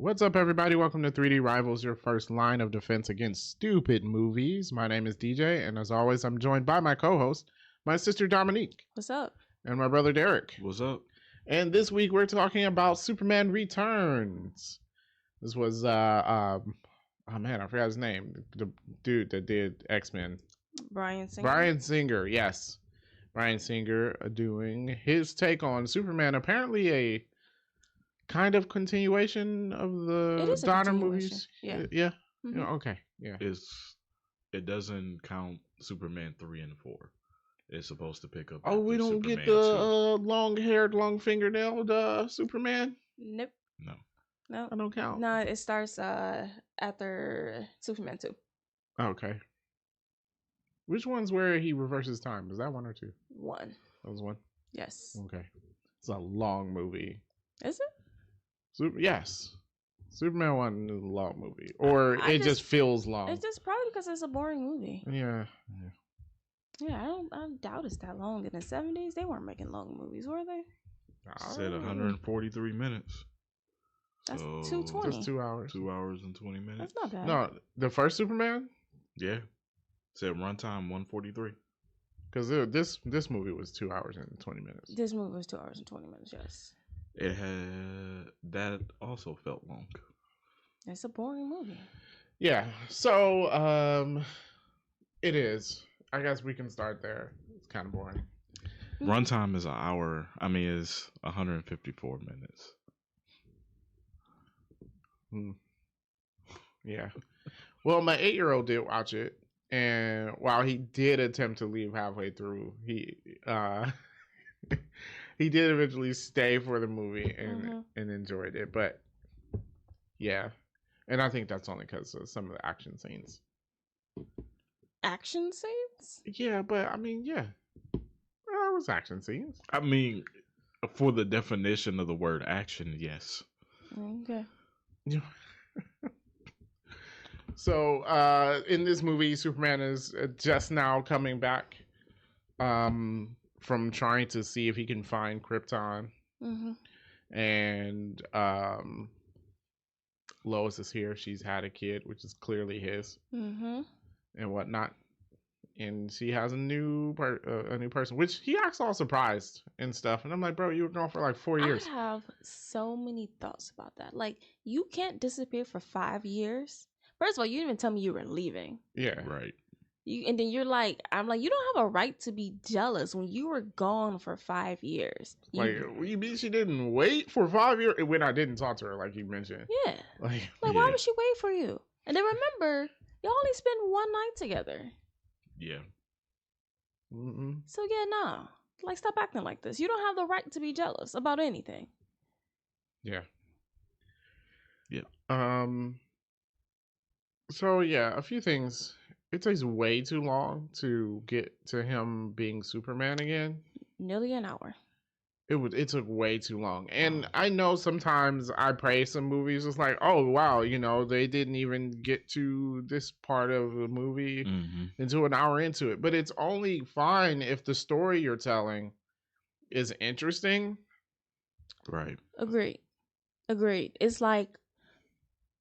What's up, everybody? Welcome to 3D Rivals, your first line of defense against stupid movies. My name is DJ, and as always, I'm joined by my co-host, my sister Dominique. What's up? And my brother Derek. What's up? And this week we're talking about Superman Returns. This was, oh man, I forgot his name. The dude that did X-Men. Bryan Singer. Bryan Singer, yes. Bryan Singer doing his take on Superman. Apparently a kind of continuation of the Donner movies. Yeah. Yeah. Mm-hmm. Yeah, okay. Yeah. It doesn't count Superman 3 and 4. It's supposed to pick up. Oh, we don't Superman get the long-haired, long-fingernailed Superman? Nope. No. I don't count. No, it starts after Superman 2. Okay. Which one's where he reverses time? Is that one or two? One. That was one? Yes. Okay. It's a long movie. Is it? Yes. Superman 1 is a long movie. Or it just feels long. It's just probably because it's a boring movie. Yeah. Yeah, I doubt it's that long. In the 70s, they weren't making long movies, were they? It said 143 minutes. That's so 220. Just 2 hours. 2 hours and 20 minutes. That's not bad. No, the first Superman? Yeah. It said runtime 143. Because this movie was 2 hours and 20 minutes. This movie was 2 hours and 20 minutes, yes. It had that also felt long. It's a boring movie. Yeah. So it is. I guess we can start there. It's kind of boring. Runtime is an hour. Is 154 minutes. Yeah. Well, my 8-year-old did watch it, and while he did attempt to leave halfway through, he he did eventually stay for the movie and enjoyed it. But yeah, and I think that's only because of some of the action scenes. Action scenes? Yeah, but yeah, it was action scenes. For the definition of the word action, yes. Okay. So, in this movie, Superman is just now coming back from trying to see if he can find Krypton. Mm-hmm. And Lois is here. She's had a kid, which is clearly his, and whatnot. And she has a new person, which he acts all surprised and stuff. And I'm like, bro, you were gone for like 4 years. I have so many thoughts about that. Like, you can't disappear for 5 years. First of all, you didn't even tell me you were leaving. Yeah. Right. And then you're like, I'm like, you don't have a right to be jealous when you were gone for 5 years. You mean she didn't wait for 5 years? When I didn't talk to her, like you mentioned. Yeah. Like why would she wait for you? And then remember, y'all only spent one night together. Yeah. Mm-mm. So yeah, no. Like, stop acting like this. You don't have the right to be jealous about anything. Yeah. Yeah. So yeah, a few things. It takes way too long to get to him being Superman again. Nearly an hour. It took way too long. And I know sometimes I praise some movies. It's like, oh wow, they didn't even get to this part of the movie until an hour into it. But it's only fine if the story you're telling is interesting. Right. Agreed. It's like,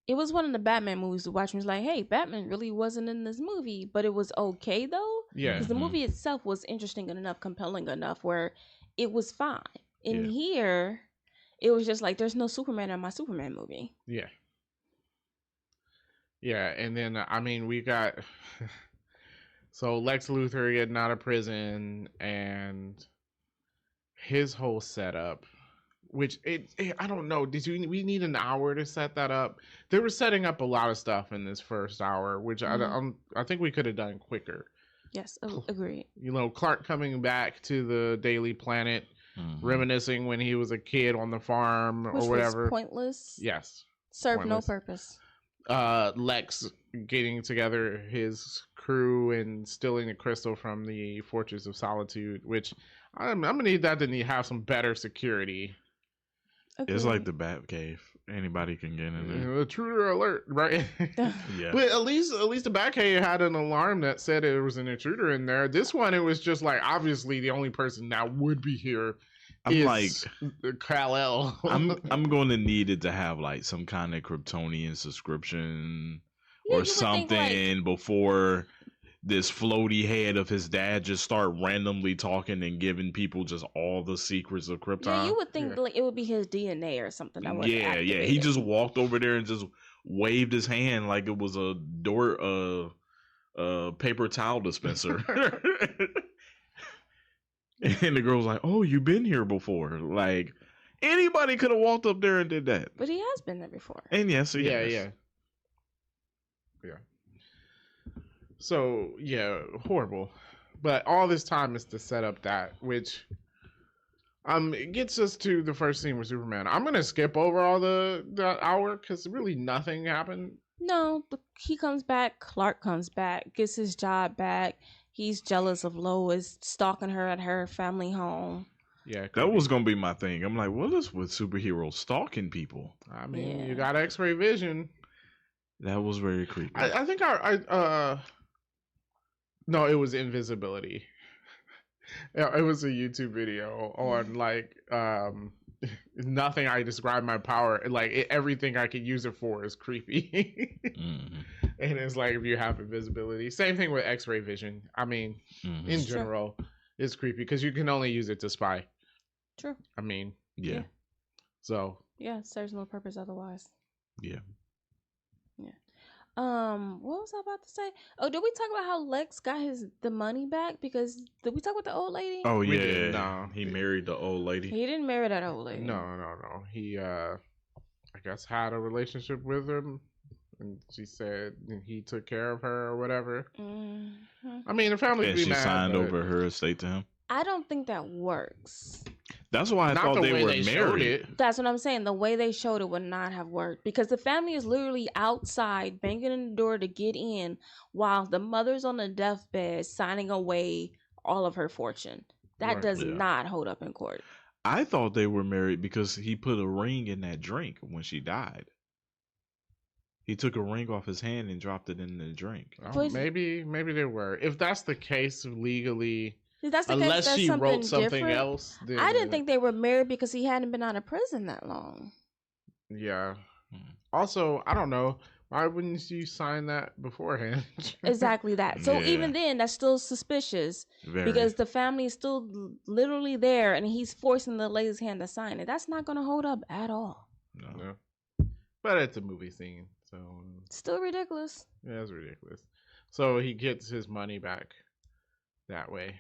it was one of the Batman movies to watch. And it was like, hey, Batman really wasn't in this movie, but it was okay though. Yeah. Because the movie itself was interesting enough, compelling enough where it was fine. In here, it was just like, there's no Superman in my Superman movie. Yeah. Yeah, and then we got so Lex Luthor getting out of prison and his whole setup, which I don't know. We need an hour to set that up? They were setting up a lot of stuff in this first hour, which I think we could have done quicker. Yes, agreed. Clark coming back to the Daily Planet, reminiscing when he was a kid on the farm Which or whatever. Was pointless. Yes. Served no purpose. Lex getting together his crew and stealing the crystal from the Fortress of Solitude, which I'm gonna need that to have some better security. Okay. It's like the Batcave. Anybody can get in there. Intruder alert, right? Yeah. But at least the Batcave had an alarm that said it was an intruder in there. This one, it was just like, obviously the only person that would be here I'm like, is Kal-El. I'm going to need it to have like some kind of Kryptonian subscription Yeah, or you would think something before this floaty head of his dad just start randomly talking and giving people just all the secrets of Krypton. Yeah, you would think like it would be his DNA or something that would activate He it. just walked over there and just waved his hand like it was a paper towel dispenser. And the girl was like, "Oh, you've been here before." Like anybody could have walked up there and did that. But he has been there before. And yes, he has. yeah. So yeah, horrible. But all this time is to set up that, which it gets us to the first scene with Superman. I'm gonna skip over all the hour because really nothing happened. No, he comes back. Clark comes back, gets his job back. He's jealous of Lois, stalking her at her family home. Yeah, that was gonna be my thing. I'm like, what is with superheroes stalking people? I mean, you got X-ray vision. That was very creepy. I think no, it was invisibility. It was a YouTube video on like nothing I describe my power like everything I could use it for is creepy. And it's like if you have invisibility, same thing with X-ray vision. I mean, in general, it's creepy because you can only use it to spy. True. I mean, yeah. So yeah, it serves no purpose otherwise. Yeah. What was I about to say? Oh, did we talk about how Lex got the money back? Because did we talk about the old lady? Oh yeah, no, he married the old lady. He didn't marry that old lady. No. He I guess had a relationship with her, and she said he took care of her or whatever. Mm-hmm. I mean, the family and she signed over her estate to him. I don't think that works. That's why I thought they were married. That's what I'm saying. The way they showed it would not have worked because the family is literally outside banging on the door to get in while the mother's on the deathbed signing away all of her fortune. That does not hold up in court. I thought they were married because he put a ring in that drink when she died. He took a ring off his hand and dropped it in the drink. Oh, maybe they were. If that's the case legally... If that's the unless case, she wrote something different. else. Then... I didn't think they were married because he hadn't been out of prison that long. Yeah. Also, I don't know. Why wouldn't you sign that beforehand? Exactly that. So even then, that's still suspicious. Because the family is still literally there and he's forcing the lady's hand to sign it. That's not going to hold up at all. No. But it's a movie scene. So still ridiculous. Yeah, it's ridiculous. So he gets his money back that way.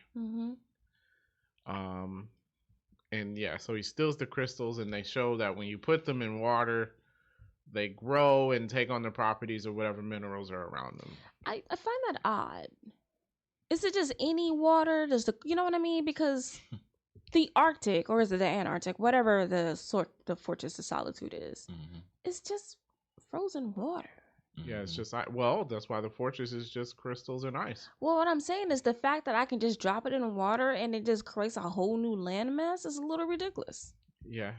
And yeah, so he steals the crystals and they show that when you put them in water, they grow and take on the properties of whatever minerals are around them. I find that odd. Is it just any water? You know what I mean? Because the Arctic, or is it the Antarctic, whatever the Fortress of Solitude is, it's just frozen water. Yeah, it's just well, that's why the fortress is just crystals and ice. Well, what I'm saying is the fact that I can just drop it in the water and it just creates a whole new landmass is a little ridiculous. Yeah,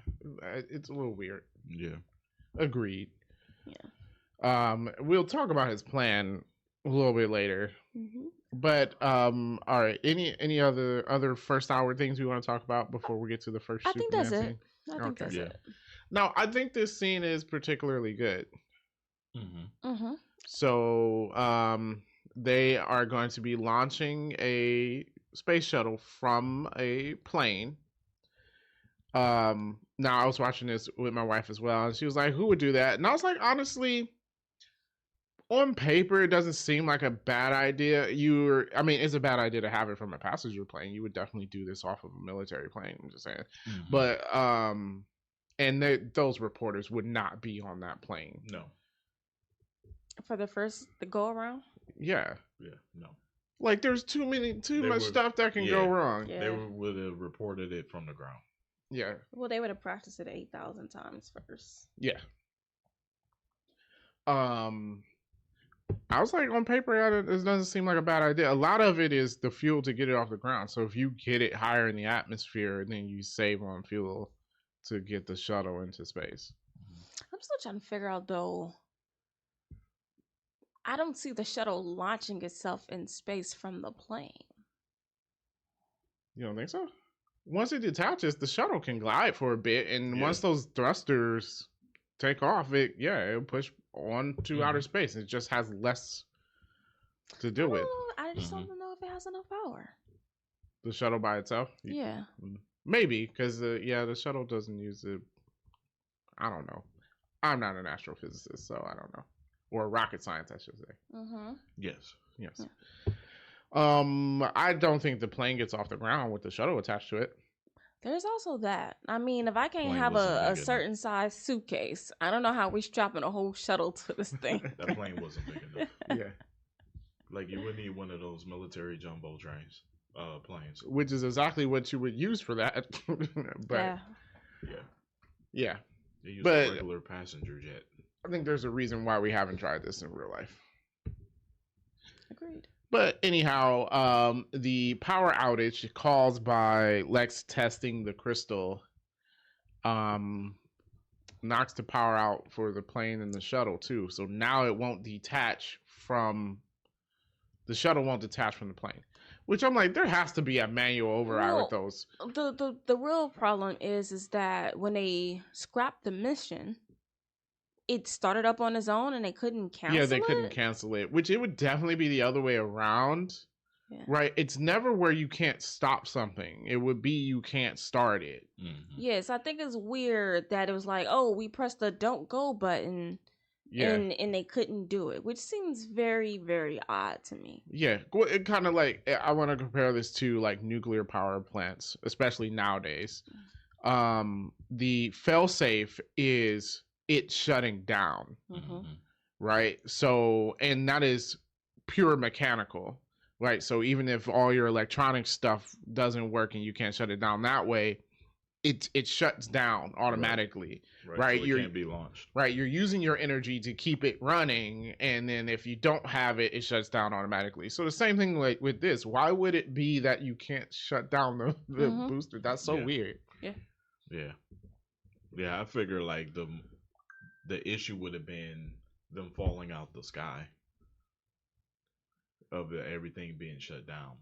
it's a little weird. Yeah, agreed. Yeah. We'll talk about his plan a little bit later. But all right, any other first hour things we want to talk about before we get to the first? I think that's it. Scene? I think that's it. Now, I think this scene is particularly good. So they are going to be launching a space shuttle from a plane. Now I was watching this with my wife as well, and she was like, who would do that? And I was like, honestly, on paper it doesn't seem like a bad idea. I mean, it's a bad idea to have it from a passenger plane. You would definitely do this off of a military plane, I'm just saying. But and those reporters would not be on that plane. No. For the go around? Yeah. No. Like there's too much stuff that can go wrong. Yeah. They would have reported it from the ground. Yeah. Well, they would have practiced it 8,000 times first. Yeah. I was like, on paper, it doesn't seem like a bad idea. A lot of it is the fuel to get it off the ground. So if you get it higher in the atmosphere, then you save on fuel to get the shuttle into space. I'm still trying to figure out, though. I don't see the shuttle launching itself in space from the plane. You don't think so? once it detaches, the shuttle can glide for a bit, and once those thrusters take off, it'll push on to outer space. It just has less to deal with. I just don't know if it has enough power. The shuttle by itself? Yeah. Maybe, because the shuttle doesn't use it. I don't know. I'm not an astrophysicist, so I don't know. Or rocket science, I should say. Yes. Yeah. I don't think the plane gets off the ground with the shuttle attached to it. There's also that. I mean, if I can't have a certain size suitcase, I don't know how we strapping a whole shuttle to this thing. That plane wasn't big enough. Yeah. Like, you would need one of those military jumbo planes. Which is exactly what you would use for that. But yeah. They use a regular passenger jet. I think there's a reason why we haven't tried this in real life. Agreed. But anyhow, the power outage caused by Lex testing the crystal knocks the power out for the plane and the shuttle too. So now it won't detach from the shuttle won't detach from the plane. Which I'm like, there has to be a manual override with those. The real problem is that when they scrapped the mission, it started up on its own and they couldn't cancel it? Yeah, they couldn't cancel it, which it would definitely be the other way around. Yeah. Right? It's never where you can't stop something. It would be you can't start it. Yes, I think it's weird that it was like, oh, we pressed the don't go button and they couldn't do it, which seems very, very odd to me. Yeah, it kind of like, I want to compare this to like nuclear power plants, especially nowadays. The failsafe is it shutting down, right? So, and that is pure mechanical, right? So even if all your electronic stuff doesn't work and you can't shut it down that way, it shuts down automatically, right? So it can't be launched. Right, you're using your energy to keep it running, and then if you don't have it, it shuts down automatically. So the same thing like with this. Why would it be that you can't shut down the booster? That's so weird. Yeah. I figure like the issue would have been them falling out the sky of everything being shut down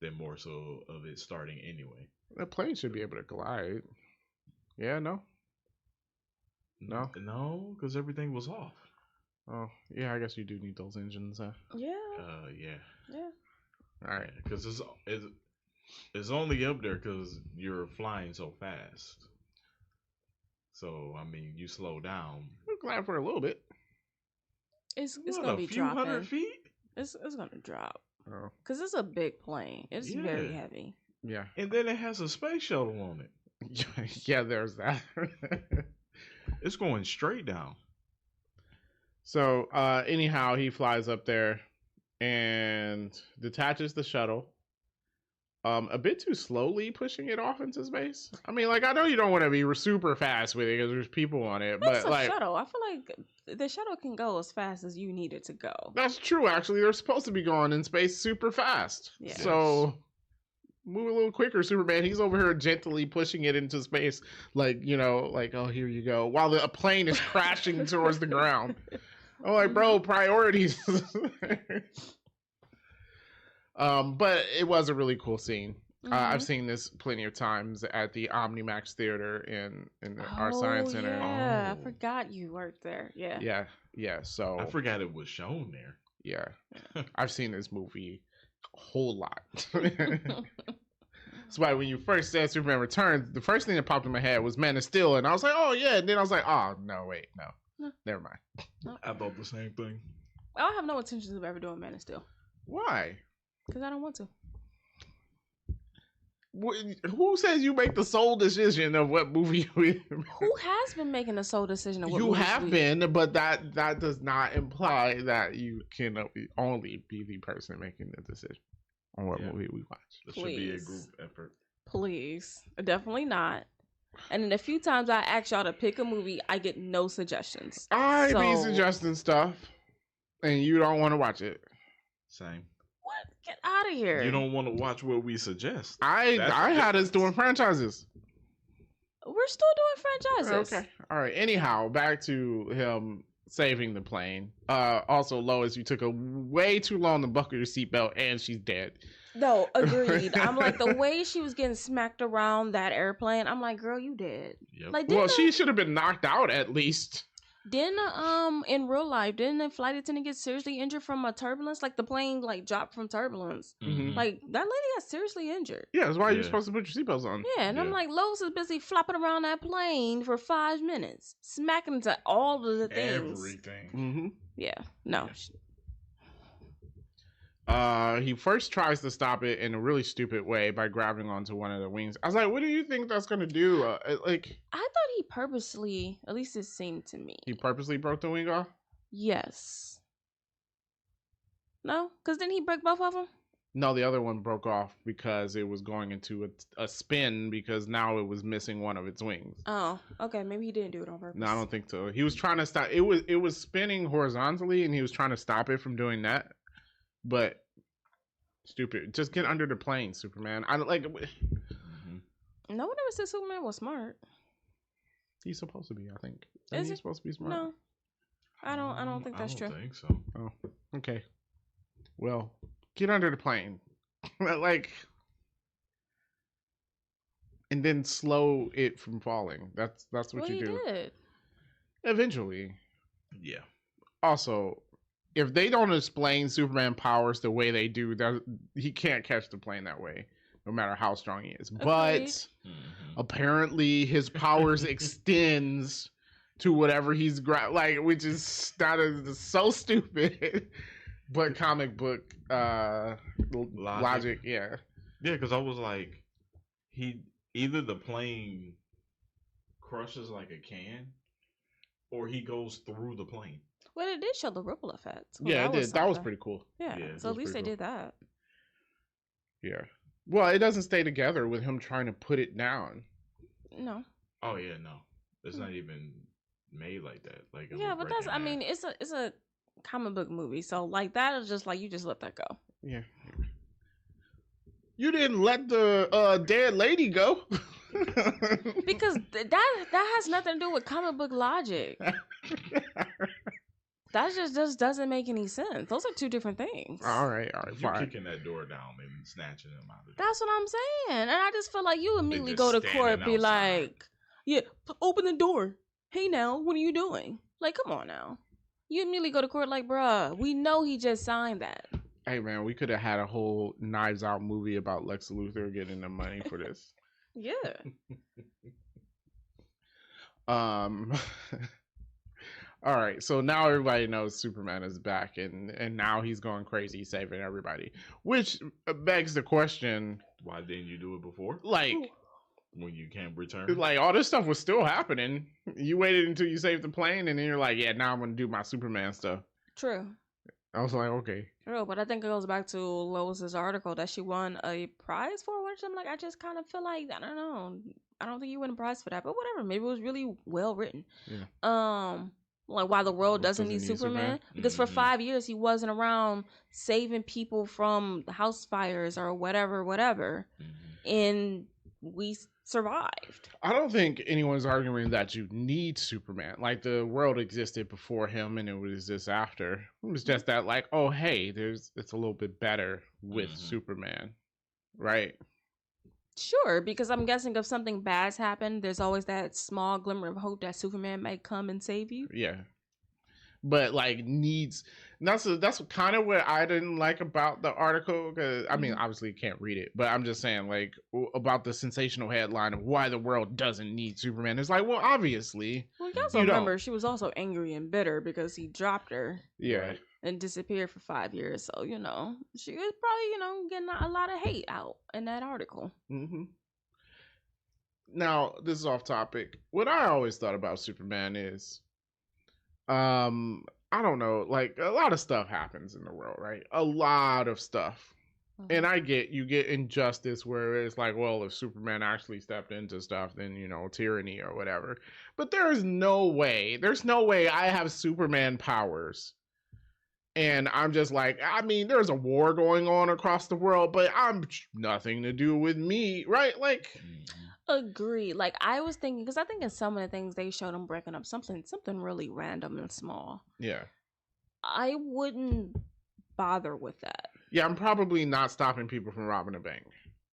than more so of it starting anyway. The plane should be able to glide. Yeah, no, because everything was off. Oh, yeah, I guess you do need those engines, huh? Yeah. Yeah. All right, because it's only up there because you're flying so fast. So I mean, you slow down. We'll glide for a little bit. It's gonna be dropping. 100 feet. It's gonna drop. Oh, because it's a big plane. It's very heavy. Yeah, and then it has a space shuttle on it. Yeah, there's that. It's going straight down. So anyhow, he flies up there and detaches the shuttle. A bit too slowly pushing it off into space. I mean, like, I know you don't want to be super fast with it because there's people on it, but like shuttle. I feel like the shuttle can go as fast as you need it to go. That's true. Actually, they're supposed to be going in space super fast. Yeah. So move a little quicker, Superman. He's over here gently pushing it into space, like, like, oh, here you go, while the plane is crashing towards the ground. I'm like, bro, priorities. But it was a really cool scene. I've seen this plenty of times at the OmniMax Theater in our Science Center. Yeah, I forgot you worked there. Yeah. So I forgot it was shown there. Yeah. I've seen this movie a whole lot. That's why when you first said Superman Returns, the first thing that popped in my head was Man of Steel, and I was like, oh yeah, and then I was like, oh no, wait, no, never mind. I thought the same thing. I have no intentions of ever doing Man of Steel. Why? Because I don't want to. Who says you make the sole decision of what movie we... Who has been making the sole decision of what you have been, but that does not imply that you can only be the person making the decision on what movie we watch. It should be a group effort. Please. Definitely not. And in the few times I ask y'all to pick a movie, I get no suggestions. I be suggesting stuff, and you don't want to watch it. Same. What? Get out of here. You don't want to watch what we suggest. I had us doing franchises. We're still doing franchises. Okay. All right. Anyhow, back to him saving the plane. Also, Lois, you took way too long to buckle your seatbelt, and she's dead. No, agreed. I'm like, the way she was getting smacked around that airplane, I'm like, girl, you dead. Yep. Like, Well, she should have been knocked out at least. didn't in real life, didn't the flight attendant get seriously injured from a turbulence? Like the plane like dropped from turbulence. Mhm. Like that lady got seriously injured. Yeah, that's why you're Yeah. supposed to put your seatbelts on. Yeah, and I'm Yeah. like, Lois is busy flopping around that plane for 5 minutes, smacking into all of the things. Everything. Mm-hmm. Yeah, no. Yeah. He first tries to stop it in a really stupid way by grabbing onto one of the wings. I was like, what do you think that's gonna do? Like, I thought he purposely, at least it seemed to me. he purposely broke the wing off? Yes. No? Because didn't he break both of them? No, the other one broke off because it was going into a spin because now it was missing one of its wings. Oh, okay. Maybe he didn't do it on purpose. No, I don't think so. He was trying to stop. It was spinning horizontally, and he was trying to stop it from doing that. But stupid. Just get under the plane, Superman. I don't like. Mhm. No one ever said Superman was smart. He's supposed to be. I think. Is He's he? supposed to be smart. No, I don't think that's I true. don't think so. Oh, okay. Well, get under the plane, like, and then slow it from falling. That's what Well, you he do. did. Eventually. Yeah. Also, if they don't explain Superman powers the way they do, that he can't catch the plane that way, no matter how strong he is. Agreed. But apparently, his powers extends to whatever he's which is that is so stupid. But comic book logic, yeah. Yeah, because I was like, either the plane crushes like a can, or he goes through the plane. Well, it did show the ripple effect. So Yeah, it did. That was something. pretty cool. Yeah, Yeah, it so at was least they pretty did that. Yeah. Well, it doesn't stay together with him trying to put it down. No. Oh yeah, no, it's not even made like that. Like it Yeah, was but breaking that's. I in mean, half. it's a comic book movie, so like that is just like you just let that go. Yeah. You didn't let the dead lady go. Because that has nothing to do with comic book logic. That just doesn't make any sense. Those are two different things. all right, You're fine. kicking that door down and snatching him out of there. That's what I'm saying. And I just feel like you immediately just go to standing court, be outside. like, yeah, open the door. Hey now, what are you doing? Like, come on now. You immediately go to court like, bruh, we know he just signed that. Hey man, we could have had a whole Knives Out movie about Lex Luthor getting the money for this. Yeah. All right, so now everybody knows Superman is back, and now he's going crazy saving everybody, which begs the question: Why didn't you do it before? like When you can't return? all this stuff was still happening. You waited until you saved the plane, and then you're like, yeah, now I'm gonna do my Superman stuff. True. I was like, okay. True, but I think it goes back to Lois's article that she won a prize for, which I'm like, I just kind of feel like, I don't know. I don't think you win a prize for that, but whatever. Maybe it was really well written. Yeah. Like why the world doesn't need Superman. Because for 5 years he wasn't around saving people from house fires or whatever. And we survived. I don't think anyone's arguing that you need Superman. Like the world existed before him and it was just after. It was just that like, oh hey, it's a little bit better with Superman. Right? Sure, because I'm guessing if something bad's happened, there's always that small glimmer of hope that Superman might come and save you. Yeah. But like that's kind of what I didn't like about the article, because I mean obviously you can't read it, but I'm just saying like about the sensational headline of why the world doesn't need Superman. It's like, well, obviously Well, you also remember she was also angry and bitter because he dropped her yeah and disappeared for 5 years, so she was probably getting a lot of hate out in that article. Now this is off topic. What I always thought about Superman is I don't know, like a lot of stuff happens in the world, right? A lot of stuff. And you get injustice where it's like, well, if Superman actually stepped into stuff, then, tyranny or whatever. But there's no way I have Superman powers. And I'm just like, I mean, there's a war going on across the world, but I'm nothing to do with me, right? Like, Agree. Like I was thinking, because I think in some of the things they showed him breaking up something really random and small. yeah. I wouldn't bother with that. Yeah, I'm probably not stopping people from robbing a bank.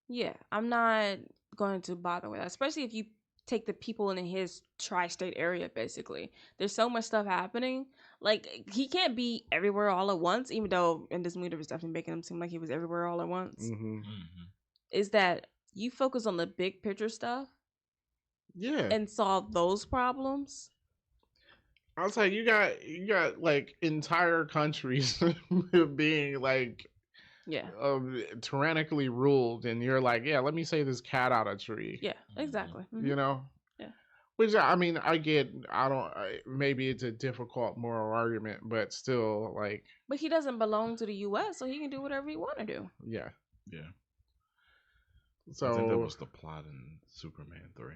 Yeah, I'm not going to bother with that, especially if you take the people in his tri-state area. Basically, there's so much stuff happening. Like he can't be everywhere all at once, even though in this movie it was definitely making him seem like he was everywhere all at once. Mm-hmm. Is that you focus on the big picture stuff, Yeah, and solve those problems? I was like, you got like entire countries being like Yeah, tyrannically ruled, and you're like, yeah, let me save this cat out of a tree. yeah, exactly. Mhm. You know. Yeah. Which I mean, I get. Maybe it's a difficult moral argument, but still, like. But he doesn't belong to the U.S., so he can do whatever he want to do. Yeah. Yeah. So I think that was the plot in Superman 3.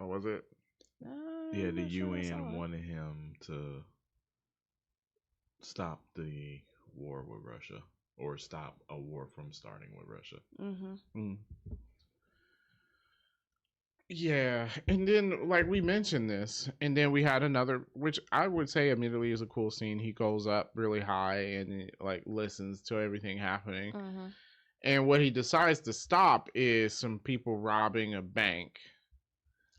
Oh, was it? Yeah, the I'm not sure I saw UN it. wanted him to stop the war with Russia, or stop a war from starting with Russia. Mhm. Yeah, and then like we mentioned this, and then we had another, which I would say immediately is a cool scene. He goes up really high and like listens to everything happening, Mhm. and what he decides to stop is some people robbing a bank.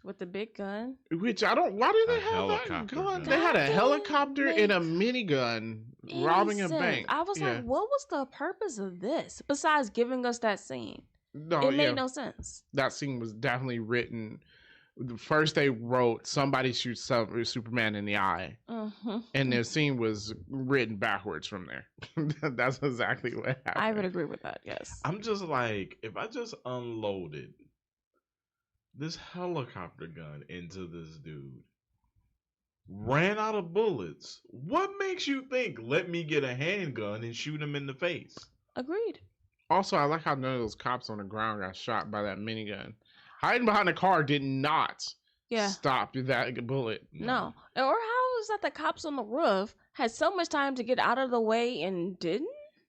With the big gun. Which I don't. Why do they A have that helicopter gun? gun. They had a That helicopter didn't and a make minigun any robbing a sense. bank. I was like, what was the purpose of this besides giving us that scene? No, It yeah, made no sense. that scene was definitely written. First, they wrote somebody shoots Superman in the eye, Mhm. and the scene was written backwards from there. That's exactly what happened. I would agree with that. Yes. I'm just like, if I just unloaded this helicopter gun into this dude, ran out of bullets, what makes you think, let me get a handgun and shoot him in the face? Agreed. Also, I like how none of those cops on the ground got shot by that minigun. Hiding behind the car did not Yeah. stop that bullet. No. Or how is that the cops on the roof had so much time to get out of the way and didn't?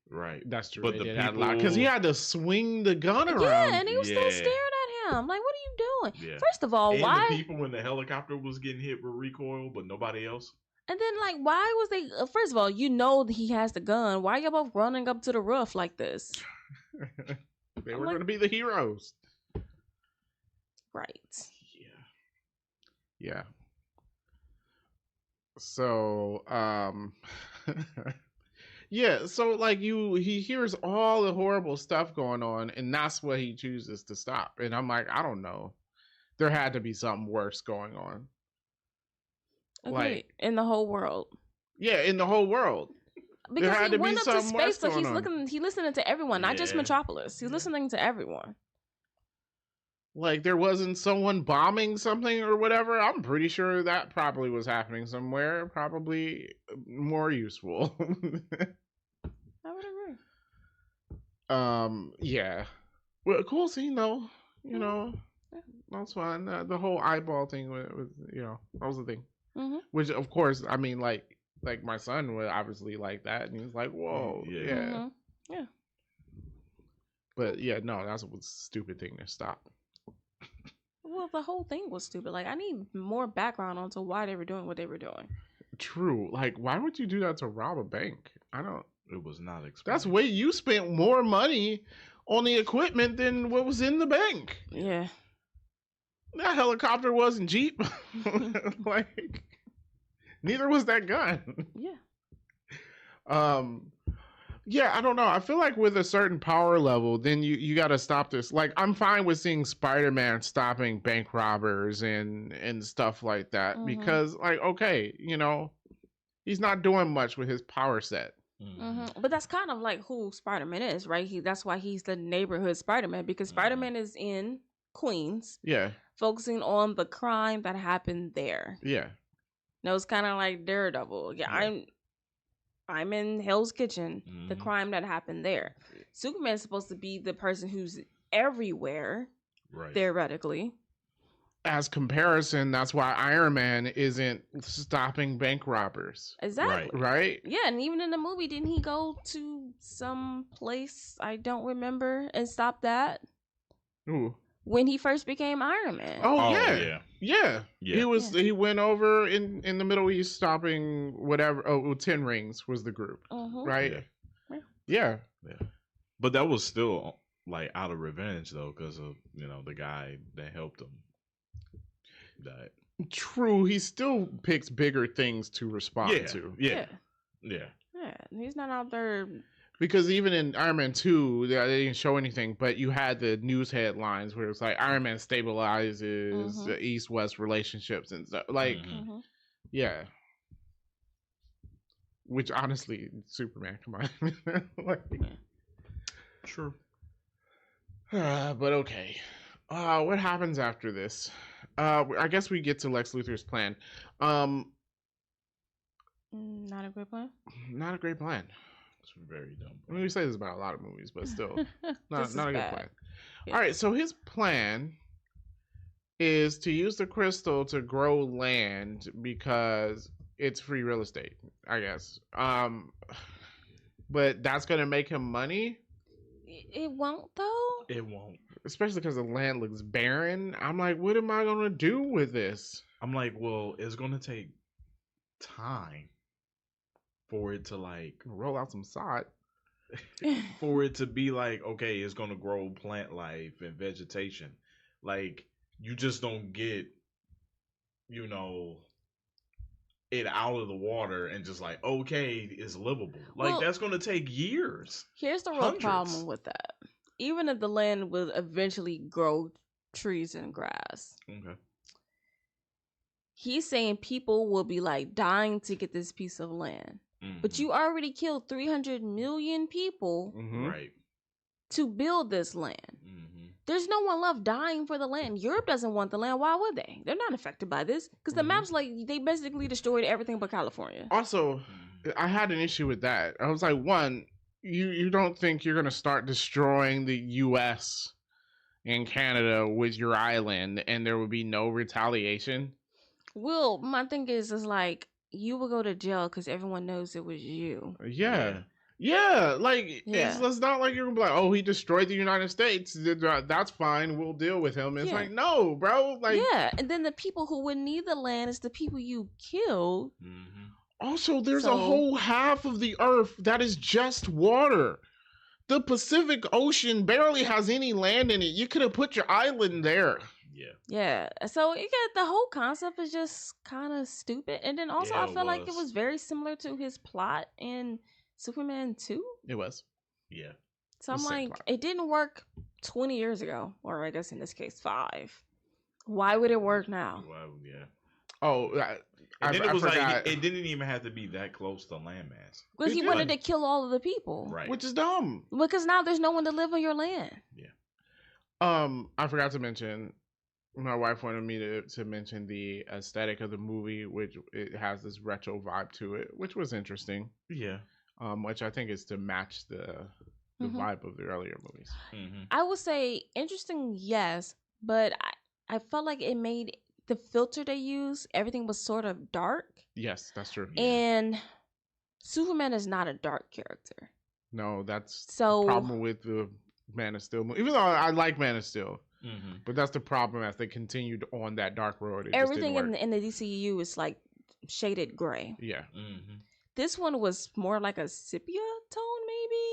Right. That's true. But They the did have a lot because he people- had to swing the gun around. Yeah, and he was still Yeah. staring at him. Like, what are you doing? Yeah. First of all, And why? the people in the helicopter was getting hit with recoil, but nobody else. And then, like, why was they? First of all, you know that he has the gun. Why are you both running up to the roof like this? They I'm were like- going to be the heroes. Right. Yeah. So, yeah, so like he hears all the horrible stuff going on, and that's what he chooses to stop. And I'm like, I don't know. There had to be something worse going on. Agreed. Like, In the whole world. yeah, in the whole world. Because had he to be went up to something worse space, so he's going on. he's listening to everyone, not just Yeah. Metropolis. He's Yeah. listening to everyone. Like there wasn't someone bombing something or whatever. I'm pretty sure that probably was happening somewhere. Probably more useful. I would agree. Yeah. Well, cool scene though. You know, Yeah. that's fine. The whole eyeball thing was, you know, that was the thing. Mm-hmm. Which, of course, I mean, like my son would obviously like that, and he was like, "Whoa, Yeah. yeah." Mm-hmm. But yeah, no, that's a stupid thing to stop. Well, the whole thing was stupid. Like, I need more background onto why they were doing what they were doing. True. Like, why would you do that to rob a bank? I don't. It was not explained. That's way you spent more money on the equipment than what was in the bank. Yeah. That helicopter wasn't cheap. Like, neither was that gun. Yeah. Yeah, I don't know. I feel like with a certain power level, then you got to stop this. Like, I'm fine with seeing Spider-Man stopping bank robbers and stuff like that, Mhm. because, like, okay, you know, he's not doing much with his power set. Mm-hmm. But that's kind of like who Spider-Man is, right? That's why he's the neighborhood Spider-Man, because Spider-Man is in Queens, Yeah, focusing on the crime that happened there. yeah, No, it's kind of like Daredevil. Yeah, I'm in Hell's Kitchen, the Mhm. crime that happened there. Superman's supposed to be the person who's everywhere, Right. theoretically. as comparison, that's why Iron Man isn't stopping bank robbers, Exactly. right? Yeah, and even in the movie, didn't he go to some place I don't remember and stop that Ooh. when he first became Iron Man? Oh, yeah. yeah. Yeah. He went over in the Middle East stopping whatever. Oh, 10 Rings was the group, Mhm. right? Yeah. Yeah. Yeah. Yeah. But that was still like out of revenge though, because of the guy that helped him died. True. He still picks bigger things to respond to. Yeah. Yeah. Yeah, he's not out there. Because even in Iron Man 2, they didn't show anything, but you had the news headlines where it's like Iron Man stabilizes the East-West relationships and stuff. Like, yeah. Which honestly, Superman, come on. Like, True. but okay. What happens after this? I guess we get to Lex Luthor's plan. Not a great plan. Not a great plan. It's very dumb. I mean, we say this about a lot of movies, but still, not a good bad. plan. Yeah. All right, so his plan is to use the crystal to grow land because it's free real estate, I guess. But that's gonna make him money. It won't though. It won't. Especially because the land looks barren. I'm like, what am I gonna do with this? I'm like, well, it's gonna take time for it to like Roll out some sod. for it to be like, okay, it's gonna grow plant life and vegetation. Like, you just don't get, it out of the water and just like, okay, it's livable. Like, Well, that's gonna take years. Here's the real Hundreds. problem with that. Even if the land will eventually grow trees and grass, Okay. he's saying people will be like dying to get this piece of land. But you already killed 300 million people Right. to build this land. There's no one left dying for the land. Europe doesn't want the land. Why would they? They're not affected by this because the maps, like, they basically destroyed everything but California. Also, I had an issue with that. I was like, one, you don't think you're gonna start destroying the U.S. and Canada with your island, and there would be no retaliation? Well, my thing is like, you will go to jail because everyone knows it was you. Yeah. Like, it's not like you're gonna be like, oh, he destroyed the United States. That's fine. We'll deal with him. It's like, no, bro. Like, yeah, and then the people who would need the land is the people you killed. Also, there's a whole half of the earth that is just water. The Pacific Ocean barely has any land in it. You could have put your island there. Yeah. So you get the whole concept is just kind of stupid. And then also, I feel like it was very similar to his plot in Superman 2. It was. Yeah. So I'm like, it didn't work 20 years ago, or I guess in this case, 5. Why would it work now? Well, yeah. Oh, and then it was forgot. like it didn't even have to be that close to landmass. Because he wanted to kill all of the people. Right. Which is dumb. Because now there's no one to live on your land. Yeah. I forgot to mention, my wife wanted me to mention the aesthetic of the movie, which it has this retro vibe to it, which was interesting. Yeah. Which I think is to match the vibe of the earlier movies. I would say interesting, yes, but I felt like it made the filter they used, everything was sort of dark. Yes, that's true. And Superman is not a dark character. No, that's the problem with the Man of Steel movie. Even though I like Man of Steel, but that's the problem as they continued on that dark road. Everything in the DCU is like shaded gray. Yeah. This one was more like a sepia tone, maybe.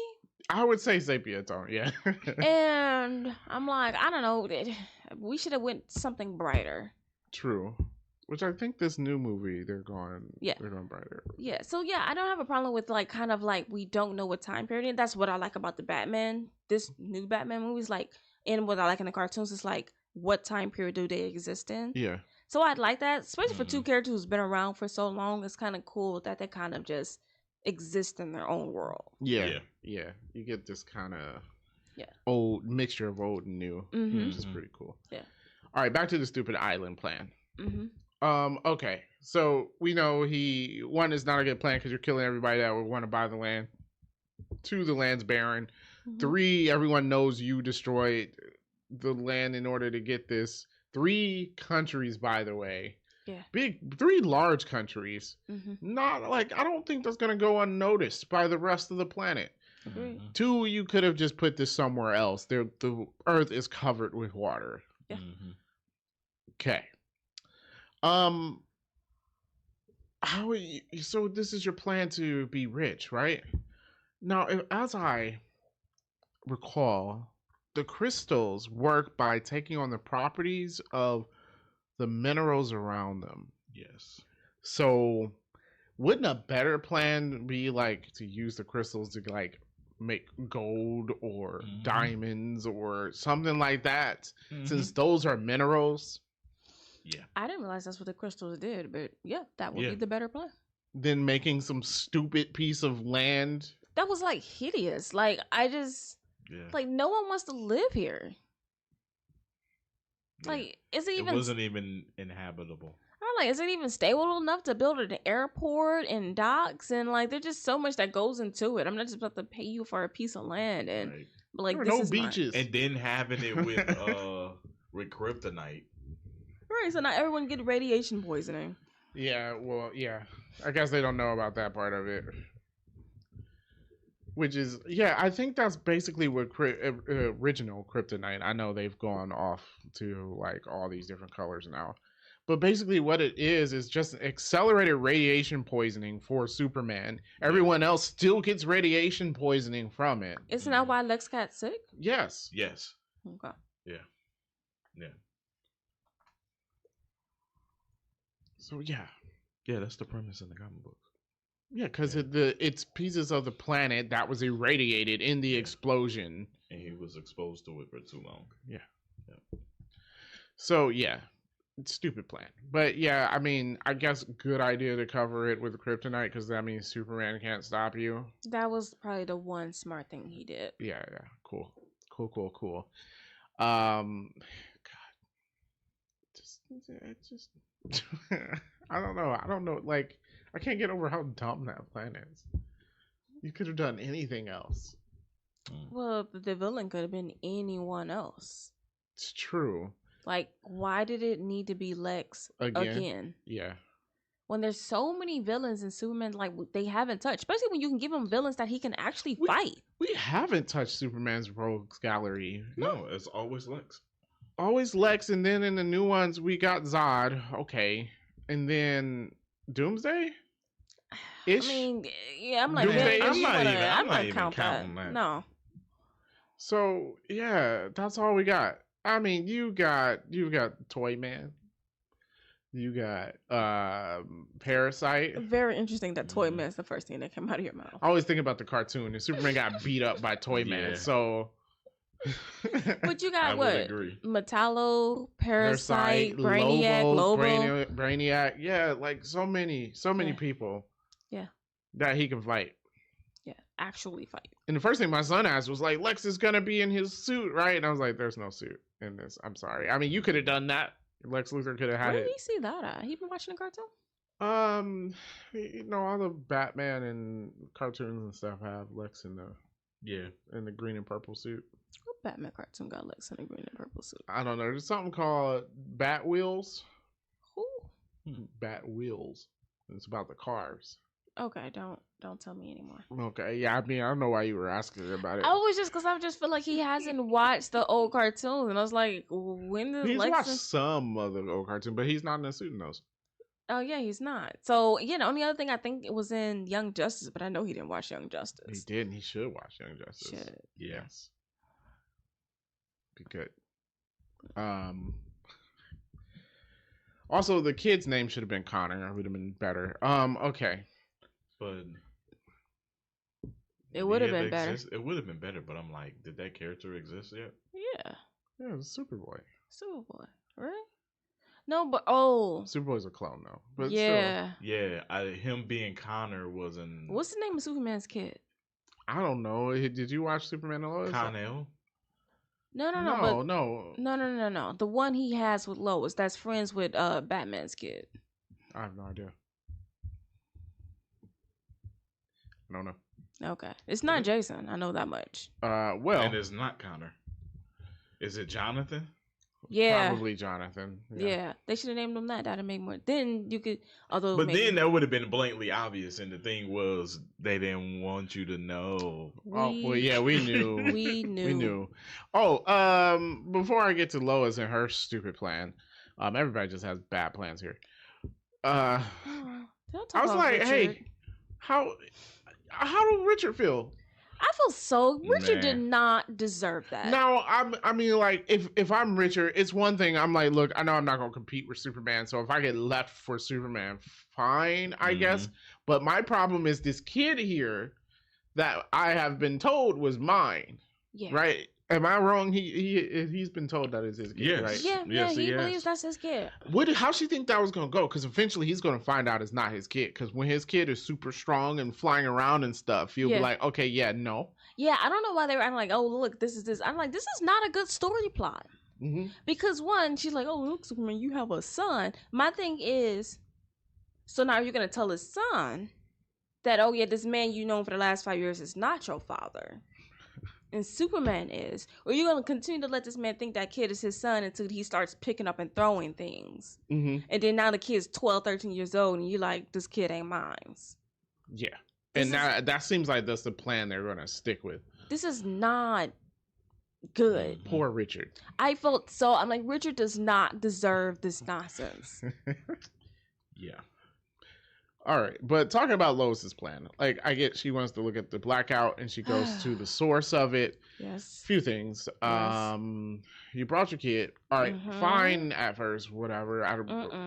I would say sepia tone, yeah. And I'm like, I don't know, we should have went something brighter. True. Which I think this new movie they're going brighter. Yeah. So yeah, I don't have a problem with like kind of like we don't know what time period. That's what I like about the Batman. This new Batman movies, like, and what I like in the cartoons is like what time period do they exist in? Yeah. So I'd like that, especially for two characters who's been around for so long. It's kind of cool that they kind of just exist in their own world. Yeah. You get this kind of old mixture of old and new, which is pretty cool. Yeah. All right, back to the stupid island plan. Okay, so we know one is not a good plan because you're killing everybody that would want to buy the land. 2, the land's barren. 3, everyone knows you destroyed the land in order to get this. 3 countries, by the way. Yeah. 3 large countries. Not like, I don't think that's gonna go unnoticed by the rest of the planet. 2, you could have just put this somewhere else. The Earth is covered with water. Yeah. Okay. So this is your plan to be rich, right? Now, as I recall, the crystals work by taking on the properties of the minerals around them. Yes. So, wouldn't a better plan be like to use the crystals to like make gold or diamonds or something like that? Since those are minerals. Yeah. I didn't realize that's what the crystals did, but yeah, that would be the better plan. Than making some stupid piece of land. That was like hideous. Like like no one wants to live here. Like, is it even? It wasn't even inhabitable. I'm like, is it even stable enough to build an airport and docks? And like, there's just so much that goes into it. I'm not just about to pay you for a piece of land and like there this are no is beaches, and then having it with kryptonite. Right, so now everyone get radiation poisoning. Yeah, well, yeah. I guess they don't know about that part of it. Which is, yeah, I think that's basically what original kryptonite. I know they've gone off to like all these different colors now. But basically what it is just accelerated radiation poisoning for Superman. Everyone else still gets radiation poisoning from it. Isn't that why Lex got sick? Yes. Yes. Okay. Yeah. Yeah. So yeah. Yeah, that's the premise in the comic books. Yeah, because it's pieces of the planet that was irradiated in the explosion. And he was exposed to it for too long. Yeah. So yeah. Stupid plan. But yeah, I mean, I guess good idea to cover it with kryptonite because that means Superman can't stop you. That was probably the one smart thing he did. Yeah. Cool. God. Just I don't know. Like, I can't get over how dumb that plan is. You could have done anything else. Well, the villain could have been anyone else. It's true. Like, why did it need to be Lex again? Yeah. When there's so many villains in Superman, like, they haven't touched. Especially when you can give him villains that he can actually fight. We haven't touched Superman's rogues gallery. No, it's always Lex. Always Lex, and then in the new ones, we got Zod. Okay. And then Doomsday? Ish? I mean, yeah, I'm like, Doomsday, I'm not not even counting that. No. So, yeah, that's all we got. I mean, you got Toy Man. You got Parasite. Very interesting that Toy Man's the first thing that came out of your mouth. I always think about the cartoon and Superman got beat up by Toy Man. So but you got what? Metallo, Parasite, Parasite, Brainiac, Brainiac. Yeah, like so many people. Yeah. That he can fight. Yeah, actually fight. And the first thing my son asked was like, Lex is gonna be in his suit, right? And I was like, there's no suit in this. I'm sorry. I mean, you could have done that. Lex Luthor could have had Where it. did he see that at? He been watching the cartoon? All the Batman and cartoons and stuff have Lex in the green and purple suit. What Batman cartoon got Lex in the green and purple suit? I don't know. There's something called Bat Wheels. Who? Bat Wheels. It's about the cars. Okay, don't tell me anymore. Okay, yeah, I mean, I don't know why you were asking about it. I was just because I just feel like he hasn't watched the old cartoons, and I was like, when did he's Lex watched some of the old cartoon, but he's not in a suit in those. Oh yeah, he's not. So yeah, the only other thing I think it was in Young Justice, but I know he didn't watch Young Justice. He didn't. He should watch Young Justice. Should. Yes. Be good. Also, the kid's name should have been Connor. It would have been better. Okay. But it would have been better. It would have been better, but I'm like, did that character exist yet? Yeah. Yeah, it was Superboy. Superboy, right? No, but Superboy's a clone though. But yeah, still. Yeah. Him being Connor wasn't. What's the name of Superman's kid? I don't know. Did you watch Superman and Lois? Connell. No. The one he has with Lois, that's friends with Batman's kid. I have no idea. I don't know. Okay, it's not Jason. I know that much. Well, and it's not Connor. Is it Jonathan? Yeah, probably Jonathan. Yeah, they should have named him that. That'd make more. Then you could, then that would have been blatantly obvious. And the thing was, they didn't want you to know. We knew. we knew. Oh, before I get to Lois and her stupid plan, everybody just has bad plans here. I was like, Richard. Hey, how do Richard feel? I feel so. Richard did Nah. not deserve that. No, I mean, like, if I'm Richard, it's one thing. I'm like, look, I know I'm not gonna compete with Superman, so if I get left for Superman, fine, I guess. But my problem is this kid here that I have been told was mine. Yeah. Right? Am I wrong? He's been told that is his kid, Yes. right? Yeah, Yes, he he believes has. that's his kid. How she think that was gonna go? Because eventually he's gonna find out it's not his kid. Because when his kid is super strong and flying around and stuff, he'll be Yeah. like, okay, yeah, no. Yeah, I don't know why they were acting like, oh, look, this is this. I'm like, this is not a good story plot. Mm-hmm. Because one, she's like, oh, look, Superman, you have a son. My thing is, so now you're going to tell his son that, oh, yeah, this man you known for the last 5 years is not your father. And Superman is. Or you're going to continue to let this man think that kid is his son until he starts picking up and throwing things. Mm-hmm. And then now the kid's 12, 13 years old, and you're like, this kid ain't mine. Yeah. And that seems like that's the plan they're gonna stick with. This is not good. Poor Richard. I felt so. I'm like, Richard does not deserve this nonsense. Yeah. All right, but talking about Lois's plan, like I get she wants to look at the blackout and she goes to the source of it. Yes. Few things. Yes. You brought your kid. All right, fine at first, whatever.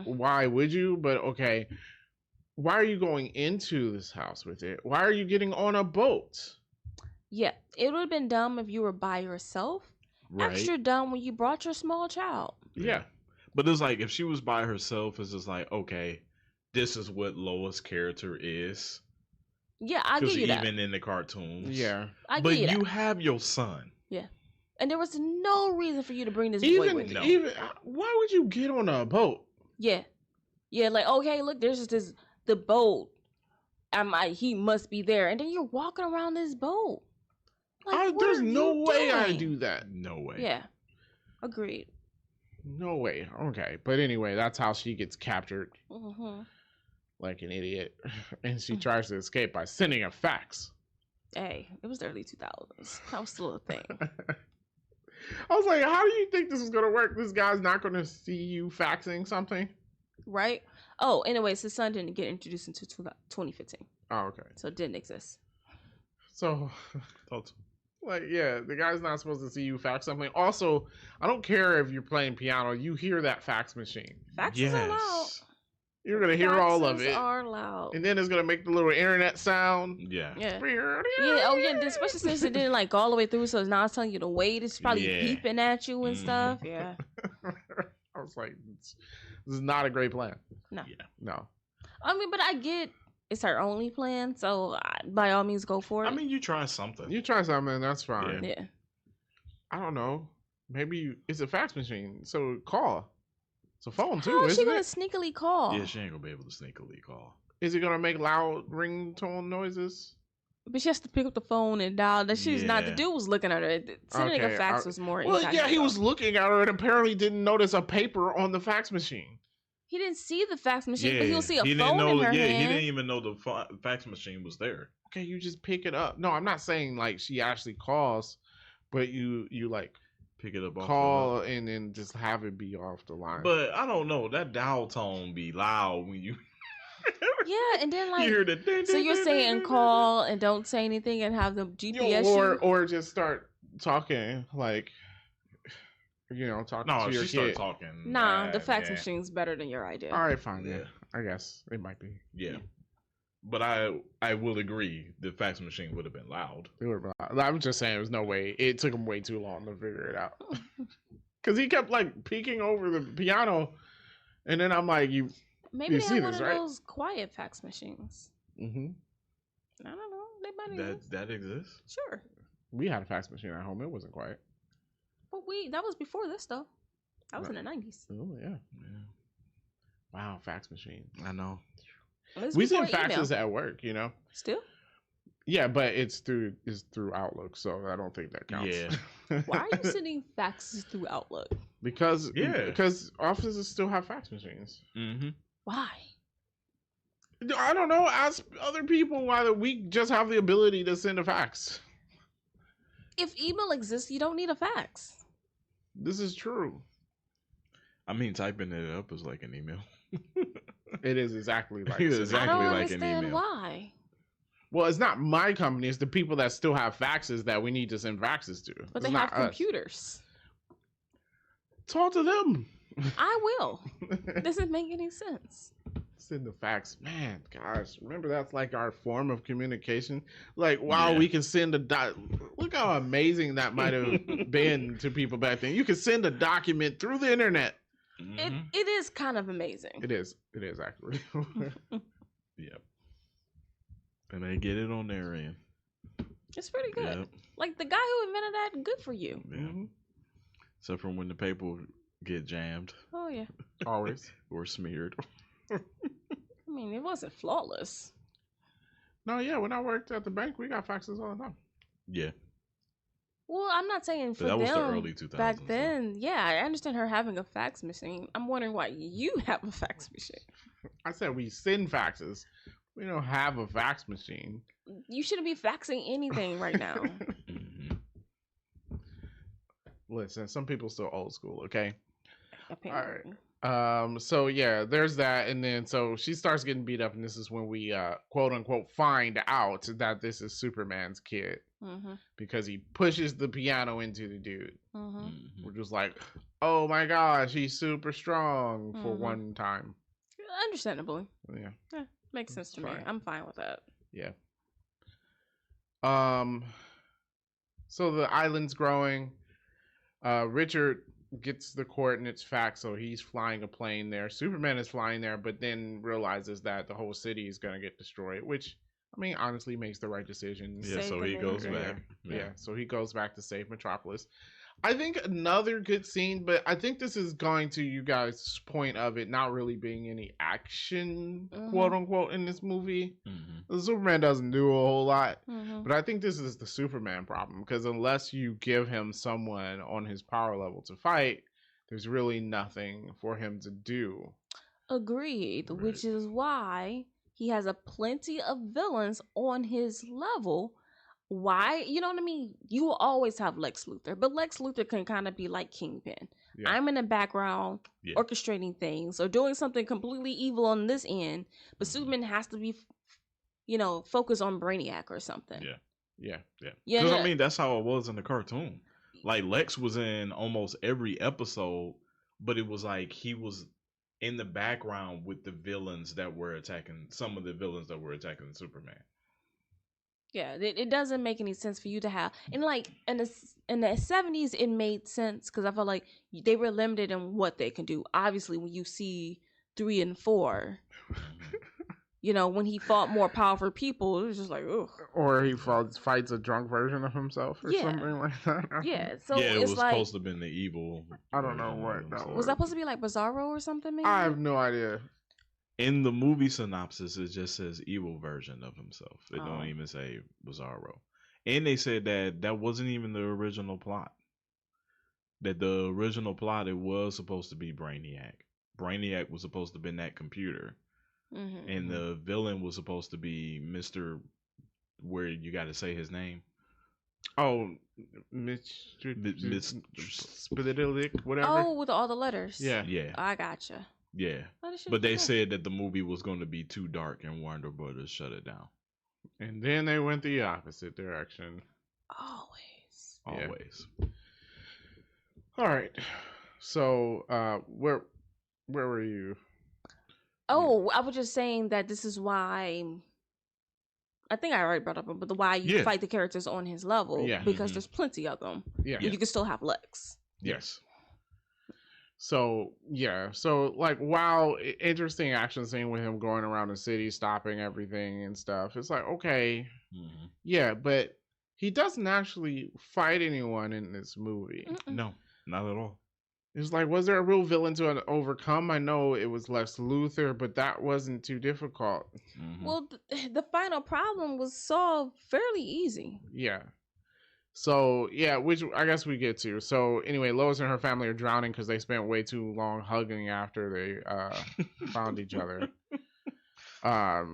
Why would you? But okay. Why are you going into this house with it? Why are you getting on a boat? Yeah, it would have been dumb if you were by yourself. Right. Extra dumb when you brought your small child. Yeah. But it's like if she was by herself, it's just like, okay, this is what Lois' character is. Yeah, I give you that. Even in the cartoons. Yeah. I But give you that. you have your son. Yeah. And there was no reason for you to bring this boy with you. Why would you get on a boat? Yeah. Yeah, like, okay, look, there's just the boat. He must be there. And then you're walking around this boat. Like, There's no way I doing? do that. No way. Yeah. Agreed. No way. Okay. But anyway, that's how she gets captured Mm-hmm. like an idiot. And she tries to escape by sending a fax. Hey, it was the early 2000s. That was still a thing. I was like, how do you think this is going to work? This guy's not going to see you faxing something? Right? Oh, anyways, his son didn't get introduced until 2015. Oh, okay. So it didn't exist. So, Thoughts? like, yeah, the guy's not supposed to see you fax something. Also, I don't care if you're playing piano. You hear that fax machine. Faxes are loud. You're going to hear all of it. Faxes are loud. And then it's going to make the little internet sound. Yeah. Yeah. Oh, yeah. Especially since it didn't, like, go all the way through. So now it's telling you to wait. It's probably beeping at you and stuff. Yeah. I was like, this is not a great plan. No. Yeah. No. I mean, but I get it's her only plan. So by all means, go for it. I mean, you try something. You try something, that's fine. Yeah. I don't know. Maybe it's a fax machine. So call. It's a phone too, How is she isn't gonna it? sneakily call? Yeah, she ain't gonna be able to sneakily call. Is it gonna make loud ringtone noises? But she has to pick up the phone and dial. That she's not. The Yeah. dude was looking at her. Sending a fax was more. Well, yeah, he incognito. was looking at her and apparently didn't notice a paper on the fax machine. He didn't see the fax machine, Yeah, but he'll see a he phone didn't know. in her Yeah, hand. he didn't even know the fax machine was there. Okay, you just pick it up. No, I'm not saying like she actually calls, but you like Pick it up. call and then just have it be off the line. But I don't know. That dial tone be loud when you. Yeah, and then like, you hear the. so you're saying call and don't say anything and have the GPS or just start talking like, talking No, to your she started kid. talking. Nah, the fax machine's better than your idea. All right, fine. Yeah, Yeah. I guess it might be. Yeah. But I will agree the fax machine would have been loud. It would have been- I'm just saying, there's no way. It took him way too long to figure it out. Because he kept like peeking over the piano, and then I'm like, Maybe You they see have one this, of right? those quiet fax machines. Mm-hmm. I don't know. They might exist. That exists. Sure, We had a fax machine at home. It wasn't quiet. but that was before this though. That was in the 90s. Oh yeah. Yeah. Wow, fax machine. I know. It was We before send email. faxes at work, Still? Yeah, but it's through Outlook, so I don't think that counts. Yeah. Why are you sending faxes through Outlook? because Yeah. because offices still have fax machines. Mm-hmm. Why? I don't know. Ask other people why we just have the ability to send a fax. If email exists, you don't need a fax. This is true. I mean, typing it up is like an email. It is exactly like It is sending- exactly I don't like an understand email. why. Well, it's not my company. It's the people that still have faxes that we need to send faxes to. But It's they not have computers. Talk to them. I will. Doesn't make any sense. Send the fax. Man, gosh. Remember that's like our form of communication? Like, wow, we can send a look how amazing that might have been to people back then. You can send a document through the internet. It is kind of amazing. It is actually. Yep. And they get it on their end. It's pretty good. Yep. Like the guy who invented that, good for you. Yeah. Except for when the paper get jammed. Oh yeah. Always. Or smeared. I mean, it wasn't flawless. No, yeah. When I worked at the bank, we got faxes all the time. Yeah. Well, I'm not saying for But that them was the early 2000s. back then. Yeah, I understand her having a fax machine. I'm wondering why you have a fax machine. I said we send faxes. We don't have a fax machine. You shouldn't be faxing anything right now. Listen, some people still old school, okay? Apparently. All right. So yeah, there's that, and then so she starts getting beat up, and this is when we quote unquote find out that this is Superman's kid because he pushes the piano into the dude. We're just like, oh my gosh, he's super strong for one time. Understandably. Yeah. Makes sense to me. Fine. I'm fine with that. Yeah. So the island's growing. Richard gets the coordinates faxed, so he's flying a plane there. Superman is flying there, but then realizes that the whole city is going to get destroyed, which, I mean, honestly makes the right decision. Yeah, so he goes back. Yeah, so he goes back to save Metropolis. I think another good scene, but I think this is going to you guys' point of it not really being any action, quote unquote, in this movie. The Superman doesn't do a whole lot, but I think this is the Superman problem because unless you give him someone on his power level to fight, there's really nothing for him to do. Agreed, which is why he has a plenty of villains on his level. Why? You know what I mean? You will always have Lex Luthor, but Lex Luthor can kind of be like Kingpin. Yeah. I'm in the background orchestrating things or doing something completely evil on this end, but Superman has to be, focused on Brainiac or something. Yeah. Because, I mean, that's how it was in the cartoon. Like, Lex was in almost every episode, but it was like he was in the background with the villains that were attacking, some of the villains that were attacking Superman. Yeah, it doesn't make any sense for you to have, and like in the 70s, it made sense because I felt like they were limited in what they can do. Obviously, when you see 3 and 4, when he fought more powerful people, it was just like, ugh. Or he fights a drunk version of himself or something like that. Yeah, so it it's was like, supposed to have been the evil. I don't know what that was that supposed to be like Bizarro or something? Maybe I have no idea. In the movie synopsis, it just says evil version of himself. It don't even say Bizarro. And they said that wasn't even the original plot. That the original plot, it was supposed to be Brainiac. Brainiac was supposed to be in that computer. And the villain was supposed to be Mr. Where you got to say his name. Oh, Mr. Spidilic, whatever. Oh, with all the letters. Yeah. I gotcha. Yeah, but they said that the movie was going to be too dark and Warner Brothers shut it down. And then they went the opposite direction. Always. All right. So, where were you? Oh, I was just saying that this is why. I think I already brought up, but why you fight the characters on his level because there's plenty of them. Yeah, you can still have Lex. Yes. So like, wow, interesting action scene with him going around the city, stopping everything and stuff. It's like, okay, but he doesn't actually fight anyone in this movie. No, not at all. It's like, was there a real villain to overcome? I know it was Lex Luthor, but that wasn't too difficult. Well, the final problem was solved fairly easy. Yeah. So, which I guess we get to. So, anyway, Lois and her family are drowning because they spent way too long hugging after they found each other. I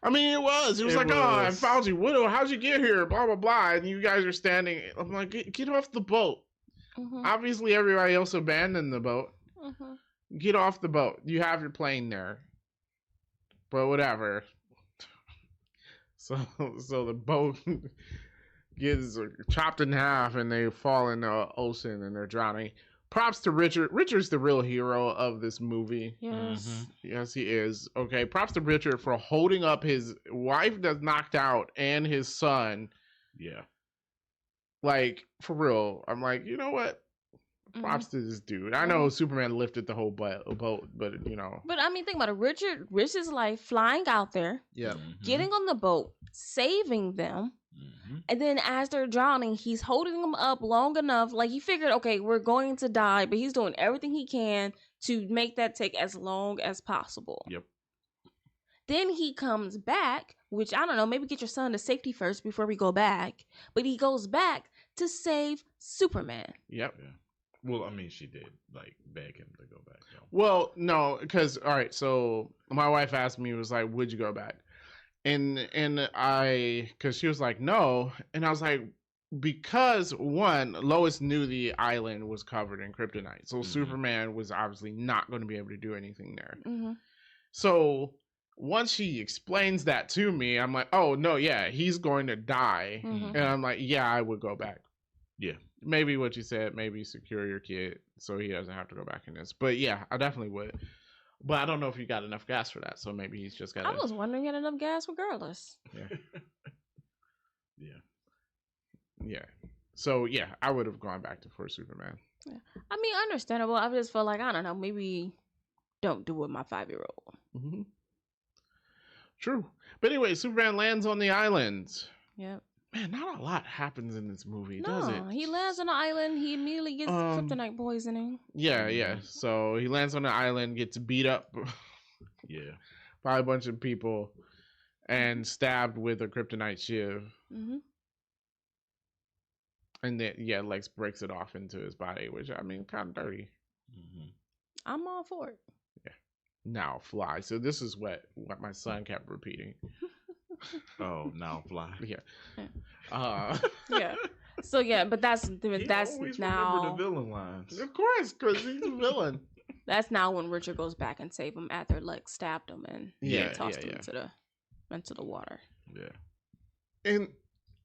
mean, it was like, oh, I found you. How'd you get here? Blah, blah, blah. And you guys are standing. I'm like, get off the boat. Obviously, everybody else abandoned the boat. Get off the boat. You have your plane there. But whatever. So the boat gets chopped in half, and they fall in the ocean, and they're drowning. Props to Richard. Richard's the real hero of this movie. Yes. Yes, he is. Okay, props to Richard for holding up his wife that's knocked out and his son. Yeah. Like, for real. I'm like, you know what? Props to this dude. I know Superman lifted the whole boat, but you know. But I mean, think about it. Richard risks his life flying out there, getting on the boat, saving them. And then as they're drowning, he's holding them up long enough. Like, he figured, okay, we're going to die, but he's doing everything he can to make that take as long as possible. Yep. Then he comes back, which, I don't know, maybe get your son to safety first before we go back. But he goes back to save Superman. Yep. Yeah. Well, I mean, she did, like, beg him to go back. So. Well, no, because, all right, so my wife asked me, was like, would you go back? And because she was like, no. And I was like, because, one, Lois knew the island was covered in kryptonite. So Superman was obviously not going to be able to do anything there. So once she explains that to me, I'm like, oh, no, yeah, he's going to die. And I'm like, yeah, I would go back. Yeah. Maybe what you said, maybe secure your kid so he doesn't have to go back in this. But yeah, I definitely would. But I don't know if you got enough gas for that, so maybe he's just got. I was wondering, he had enough gas regardless. Yeah. Yeah. Yeah. So yeah, I would have gone back to for Superman. Yeah. I mean, understandable. I just felt like, I don't know, maybe don't do it with my 5-year-old. True. But anyway, Superman lands on the island. Yep. Man, not a lot happens in this movie, does it? He lands on the island. He immediately gets kryptonite poisoning. Yeah. So he lands on the island, gets beat up by a bunch of people, and stabbed with a kryptonite shiv. And then, Lex breaks it off into his body, which, I mean, kind of dirty. I'm all for it. Yeah. Now fly. So this is what my son kept repeating. Oh, now fly. Yeah. Yeah. So yeah, but that's always now remember the villain lines. Of course, because he's a villain. That's now when Richard goes back and save him after Lex stabbed him and tossed him into the water. Yeah. And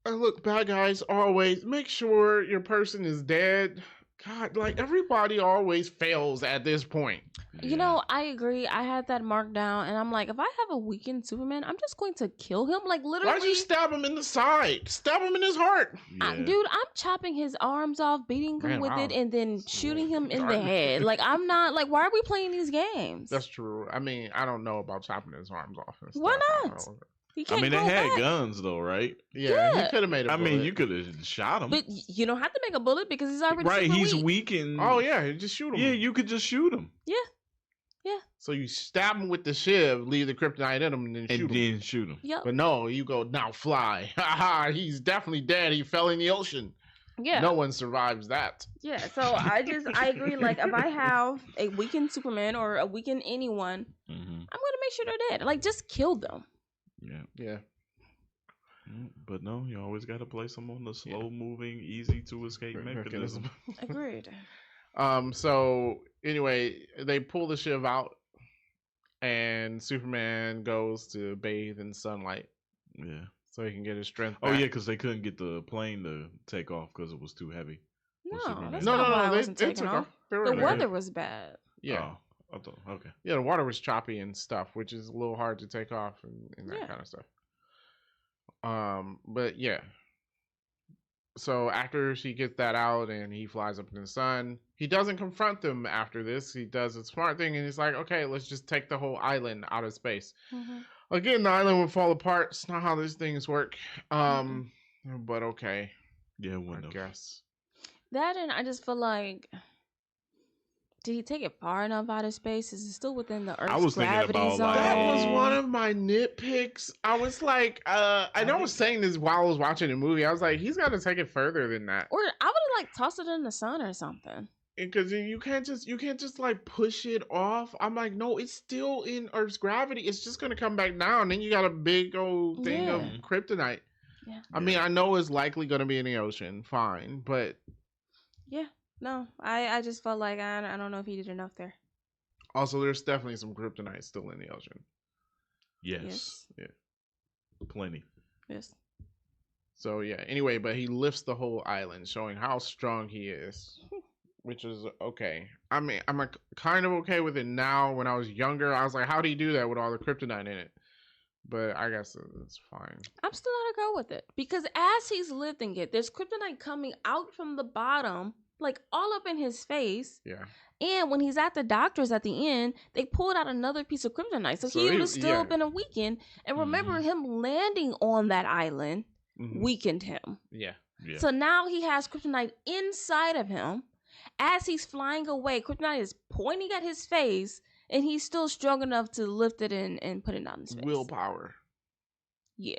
look, bad guys always make sure your person is dead. God, like, everybody always fails at this point. You know, I agree. I had that marked down, and I'm like, if I have a weakened Superman, I'm just going to kill him. Like, literally. Why'd you stab him in the side? Stab him in his heart. Yeah. Dude, I'm chopping his arms off, beating him with it, and then shooting him in the head. Like, I'm not, like, why are we playing these games? That's true. I mean, I don't know about chopping his arms off and stuff. Why not? I mean, they had guns, though, right? Yeah. He could have made a bullet. I mean, you could have shot him. But you don't have to make a bullet because he's already right. He's weak. weakened. Oh, yeah. Just shoot him. Yeah, you could just shoot him. Yeah. So you stab him with the shiv, leave the kryptonite in him, and then shoot him. Yep. But no, you go, now fly. He's definitely dead. He fell in the ocean. Yeah. No one survives that. Yeah, so I agree. Like, if I have a weakened Superman or a weakened anyone, I'm going to make sure they're dead. Like, just kill them. Yeah. But no, you always got to place them on the slow-moving, easy-to-escape mechanism. Agreed. So anyway, they pull the shiv out, and Superman goes to bathe in sunlight. Yeah. So he can get his strength back. Oh yeah, because they couldn't get the plane to take off because it was too heavy. No, that's no, not why I they wasn't taking took off. The weather was bad. Yeah. Oh, I thought, okay. Yeah, the water was choppy and stuff, which is a little hard to take off and that kind of stuff. But yeah. So after she gets that out and he flies up in the sun, he doesn't confront them after this. He does a smart thing and he's like, okay, let's just take the whole island out of space. Again, the island would fall apart. It's not how these things work. But okay. Yeah, I guess. That, and I just feel like, did he take it far enough out of space? Is it still within the Earth's gravity zone? That was one of my nitpicks. I was like, I know I was saying this while I was watching the movie. I was like, he's got to take it further than that. Or I would have like tossed it in the sun or something. Because you can't just like push it off. I'm like, no, it's still in Earth's gravity. It's just gonna come back down. Then you got a big old thing of kryptonite. Yeah. I mean, I know it's likely gonna be in the ocean. Fine, but yeah, no, I just felt like I don't know if he did enough there. Also, there's definitely some kryptonite still in the ocean. Yes. Yeah. Plenty. Yes. So yeah. Anyway, but he lifts the whole island, showing how strong he is, which is okay. I mean, I'm like kind of okay with it now. When I was younger, I was like, how do you do that with all the kryptonite in it? But I guess it's fine. I'm still not gonna go with it because as he's lifting it, there's kryptonite coming out from the bottom, like all up in his face. Yeah. And when he's at the doctor's at the end, they pulled out another piece of kryptonite, so he would have still been a weakened. And remember, him landing on that island weakened him. Yeah. So now he has kryptonite inside of him. As he's flying away, kryptonite is pointing at his face. And he's still strong enough to lift it and put it on his face. Willpower. Yeah.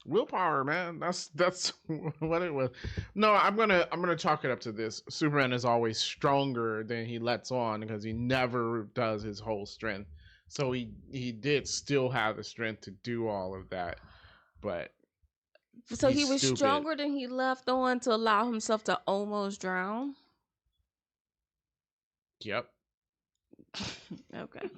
Willpower, man. That's what it was. No, I'm gonna chalk it up to this. Superman is always stronger than he lets on because he never does his whole strength. So he did still have the strength to do all of that, but so he was stronger than he left on to allow himself to almost drown. Yep. Okay.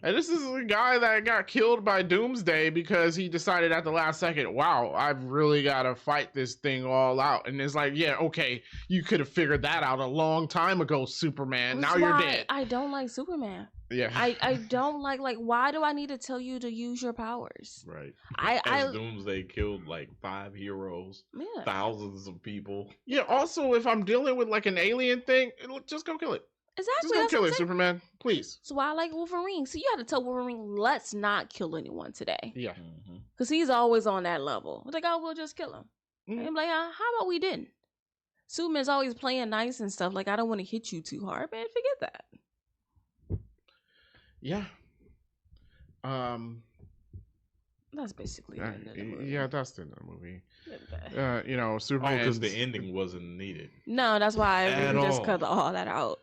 And this is a guy that got killed by Doomsday because he decided at the last second, wow, I've really got to fight this thing all out. And it's like, yeah, okay, you could have figured that out a long time ago, Superman. Now you're dead. I don't like Superman. Yeah. I don't like why do I need to tell you to use your powers? Right. I Doomsday killed like 5 heroes, thousands of people. Yeah, also, if I'm dealing with like an alien thing, just go kill it. Exactly. Just go kill it, Superman. Please. That's why I like Wolverine. So you have to tell Wolverine, let's not kill anyone today. Yeah. Because he's always on that level. It's like, oh, we'll just kill him. And I'm like, how about we didn't? Superman's always playing nice and stuff. Like, I don't want to hit you too hard, man. Forget that. Yeah. That's basically the end of the movie. Yeah, that's the end of the movie. Superman. Oh, because the ending wasn't needed. No, that's why I really just cut all that out.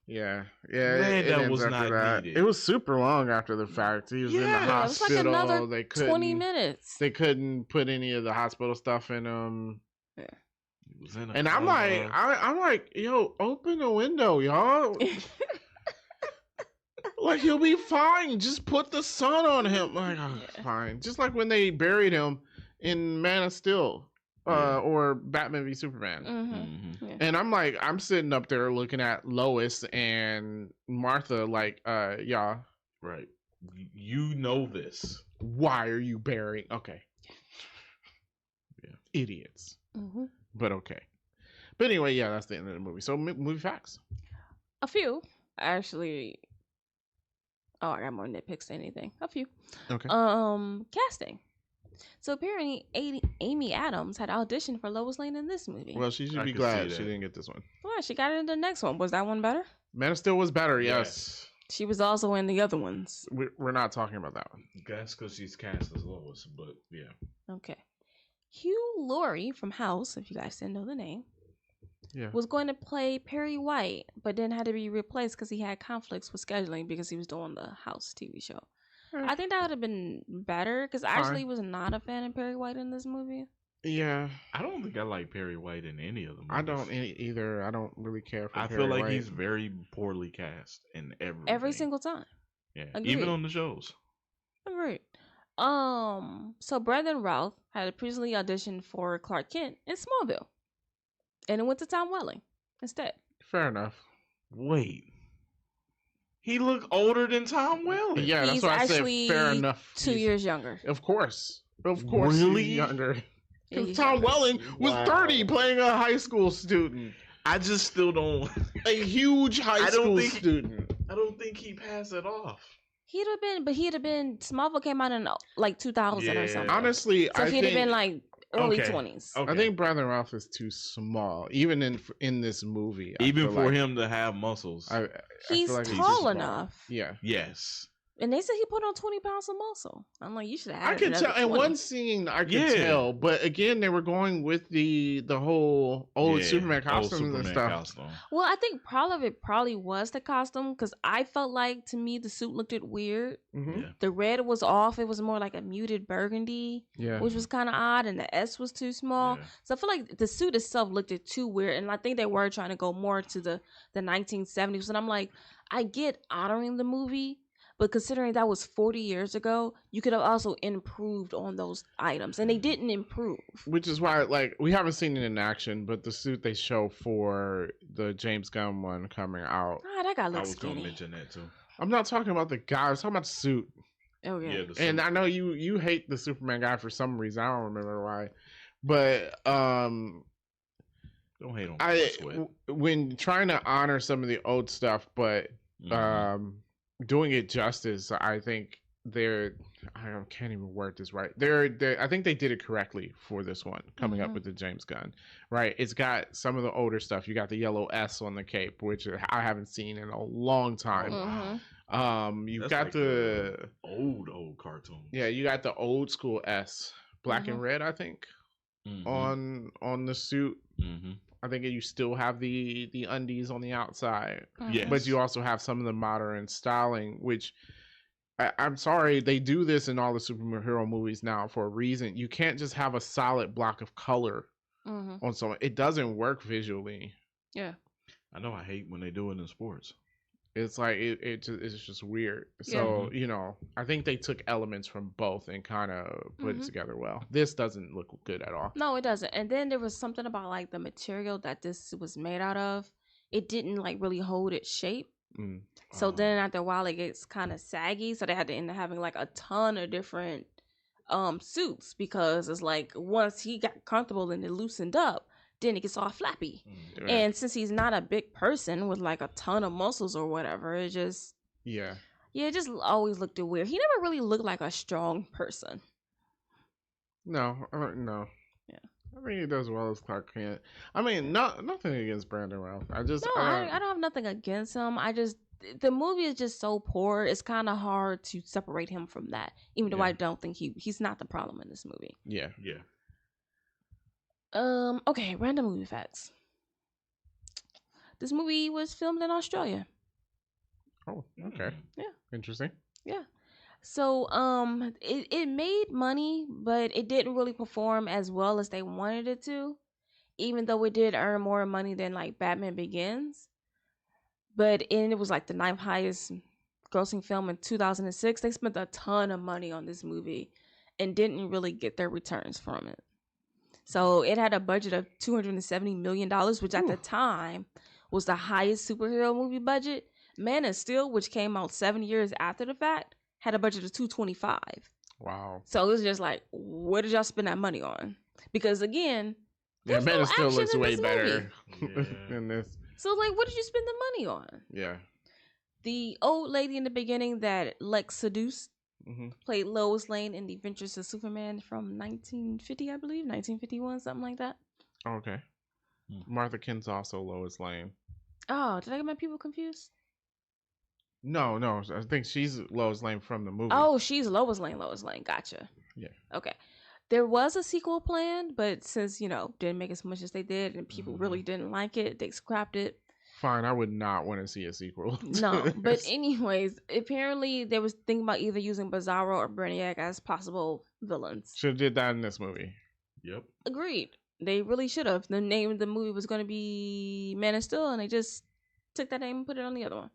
Yeah. Man, that was not needed. It was super long after the fact. He was in the hospital. It was like another 20 minutes. They couldn't put any of the hospital stuff in him. Yeah. He was in a and I'm like, yo, open the window, y'all. Like, he'll be fine. Just put the sun on him. Like, fine. Just like when they buried him in Man of Steel. Or Batman v Superman. Yeah. And I'm sitting up there looking at Lois and Martha like, yeah. Right. You know this. Why are you burying? Okay. Yeah. Idiots. But okay. But anyway, yeah, that's the end of the movie. So movie facts. A few. Actually. Oh, I got more nitpicks than anything. A few. Okay. Casting. So apparently, Amy Adams had auditioned for Lois Lane in this movie. Well, she should be glad she didn't get this one. Well, she got it in the next one. Was that one better? Man of Steel was better, yes. She was also in the other ones. We're not talking about that one. That's because she's cast as Lois, but yeah. Okay. Hugh Laurie from House, if you guys didn't know the name, was going to play Perry White, but then had to be replaced because he had conflicts with scheduling because he was doing the House TV show. I think that would have been better because I actually was not a fan of Perry White in this movie. Yeah. I don't think I like Perry White in any of them. I don't either. I don't really care for Perry White. I feel like he's very poorly cast in every single time. Yeah. Agreed. Even on the shows. Agreed. So Brandon Routh had previously auditioned for Clark Kent in Smallville. And it went to Tom Welling instead. Fair enough. Wait. He looked older than Tom Welling. Yeah, that's why I said fair enough. 2 years younger. Of course. Really? He's younger. Because Tom Welling was 30 playing a high school student. I just still don't. A huge high school student. I don't think he passed it off. He'd have been. Smallville came out in like 2000 or something. Honestly, so he'd have been like early 20s. Okay. I think Brandon Routh is too small, even in this movie. Even for him to have muscles. He's tall enough. Yeah. Yes. And they said he put on 20 pounds of muscle. I'm like, you should have. I could tell in one scene. I could tell, but again, they were going with the whole old Superman costumes and stuff. Well, I think part of it probably was the costume because I felt like to me the suit looked weird. Mm-hmm. The red was off. It was more like a muted burgundy, which was kind of odd, and the S was too small. Yeah. So I feel like the suit itself looked too weird, and I think they were trying to go more to the 1970s. And I'm like, I get honoring the movie. But considering that was 40 years ago, you could have also improved on those items, and they didn't improve. Which is why, like, we haven't seen it in action, but the suit they show for the James Gunn one coming out. Ah, that guy I looks was gonna skinny. mention that too. I'm not talking about the guy. I was talking about the suit. Okay. Yeah, the And suit. I know you hate the Superman guy for some reason. I don't remember why, but Don't hate on Sweat. when trying to honor some of the old stuff, but Mhm. doing it justice, I think I can't even word this right. I think they did it correctly for this one coming up with the James Gunn. Right, it's got some of the older stuff. You got the yellow S on the cape, which I haven't seen in a long time. You've That's got like the old cartoon. Yeah, you got the old school S, black and red, I think, on the suit. Mm-hmm. I think you still have the undies on the outside. Yes. But you also have some of the modern styling, which I'm sorry, they do this in all the superhero movies now for a reason. You can't just have a solid block of color on someone. It doesn't work visually. Yeah. I know. I hate when they do it in sports. It's like it's just weird. So I think they took elements from both and kind of put it together well. This doesn't look good at all. No, it doesn't. And then there was something about like the material that this was made out of. It didn't like really hold its shape. So then after a while it gets kind of saggy. So they had to end up having like a ton of different suits because it's like once he got comfortable and it loosened up, then it gets all flappy. Right. And since he's not a big person with like a ton of muscles or whatever, it just it just always looked weird. He never really looked like a strong person. No. Yeah. I mean, he does well as Clark Kent. I mean, nothing against Brandon Routh. I don't have nothing against him. The movie is just so poor. It's kind of hard to separate him from that. Even though I don't think he's not the problem in this movie. Yeah. Okay, random movie facts. This movie was filmed in Australia. Oh, okay. Yeah. Interesting. Yeah. So, it made money, but it didn't really perform as well as they wanted it to, even though it did earn more money than like Batman Begins. But it was like the 9th highest grossing film in 2006. They spent a ton of money on this movie and didn't really get their returns from it. So it had a budget of $270 million, which at the time was the highest superhero movie budget. Man of Steel, which came out 7 years after the fact, had a budget of $225. Wow. So it was just like, what did y'all spend that money on? Because again, Man of Steel looks way better movie. than this. So like, what did you spend the money on? Yeah. The old lady in the beginning that Lex seduced played Lois Lane in The Adventures of Superman from 1950, I believe, 1951, something like that. Okay. Martha Kent's also Lois Lane. Oh, did I get my people confused? No. I think she's Lois Lane from the movie. Oh, she's Lois Lane. Gotcha. Yeah. Okay. There was a sequel planned, but since, didn't make as much as they did and people really didn't like it, they scrapped it. Fine, I would not want to see a sequel. No, but anyways, apparently they was thinking about either using Bizarro or Brainiac as possible villains. Should have did that in this movie. Yep. Agreed. They really should have. The name of the movie was going to be Man of Steel, and they just took that name and put it on the other one.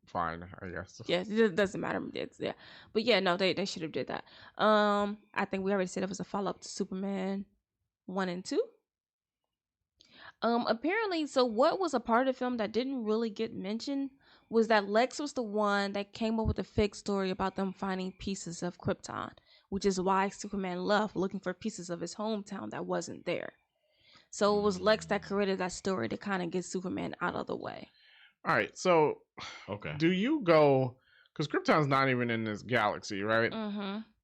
Fine, I guess. Yeah, it doesn't matter. But yeah, no, they should have did that. I think we already said it was a follow-up to Superman 1 and 2. Apparently, so what was a part of the film that didn't really get mentioned was that Lex was the one that came up with a fake story about them finding pieces of Krypton, which is why Superman left looking for pieces of his hometown that wasn't there. So it was Lex that created that story to kind of get Superman out of the way. All right, so okay, do you go, because Krypton's not even in this galaxy, right?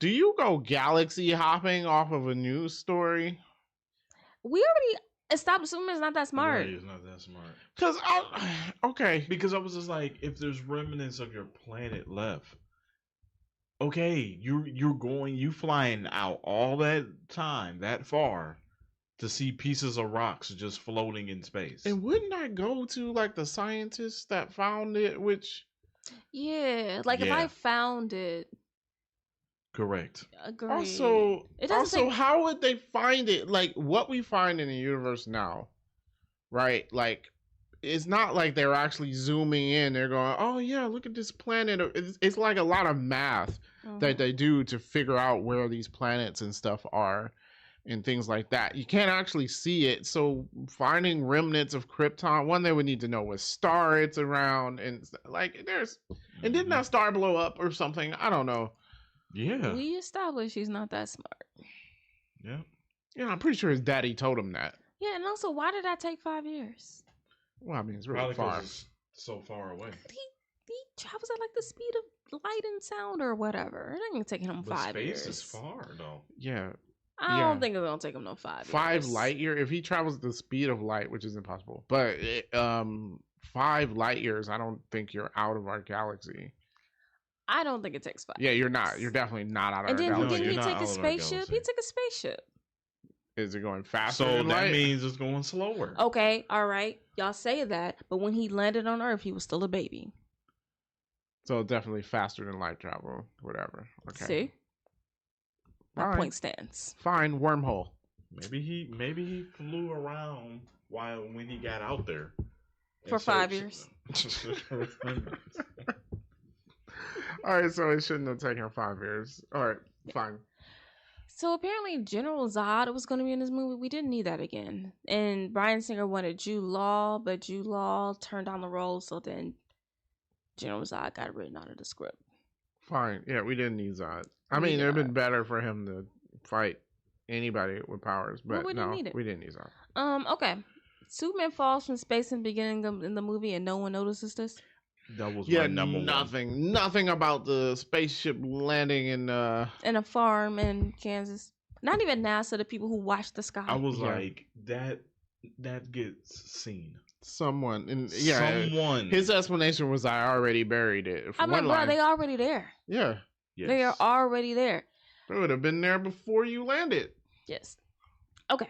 Do you go galaxy hopping off of a news story? We already established Superman's not that smart. Right, he's not that smart. Because I was just like, if there's remnants of your planet left, okay, you flying out all that time, that far, to see pieces of rocks just floating in space. And wouldn't I go to like the scientists that found it, which if I found it. Correct. Agreed. Also, how would they find it? Like what we find in the universe now, right? Like it's not like they're actually zooming in. They're going, oh yeah, look at this planet. It's like a lot of math that they do to figure out where these planets and stuff are and things like that. You can't actually see it. So finding remnants of Krypton, one, they would need to know what star it's around, and like and didn't that star blow up or something? I don't know. Yeah. We established he's not that smart. Yeah. Yeah, I'm pretty sure his daddy told him that. Yeah, and also, why did that take 5 years? Well, I mean, it's really Probably far. because it's so far away. He travels at like the speed of light and sound or whatever. It ain't taking him But 5 space years. is far though. Yeah. I don't think it's gonna take him no 5 years. 5 light year. If he travels at the speed of light, which is impossible, but 5 light years, I don't think you're out of our galaxy. I don't think it takes 5. Yeah, you're not. You're definitely not out of And our then galaxy. didn't he you're not take a out of our spaceship? galaxy. He took a spaceship. Is it going faster? So than that light? means it's going slower. Okay, all right. Y'all say that, but when he landed on Earth, he was still a baby. So definitely faster than light travel. Whatever. Okay. See? My Fine. point stands. Fine. Wormhole. Maybe he flew around when he got out there. For 5 years. All right. So it shouldn't have taken him 5 years. All right. Fine. So apparently General Zod was going to be in this movie. We didn't need that again. And Bryan Singer wanted Jude Law, but Jude Law turned down the role, so then General Zod got written out of the script. Fine. Yeah, we didn't need Zod. I We mean, did it'd been not. better for him to fight anybody with powers, Well, but we didn't need it. we didn't need Zod. Okay. Superman falls from space in the beginning in the movie, and no one notices this. That was Yeah, my number nothing about the spaceship landing in In a farm in Kansas. Not even NASA, the people who watch the sky. I was Yeah. like, that gets seen. someone. And yeah, Someone. his explanation was, "I already buried it." For I'm like, one bro, line. they already there. Yeah, Yes. They are already there. they would have been there before you landed. Yes. Okay.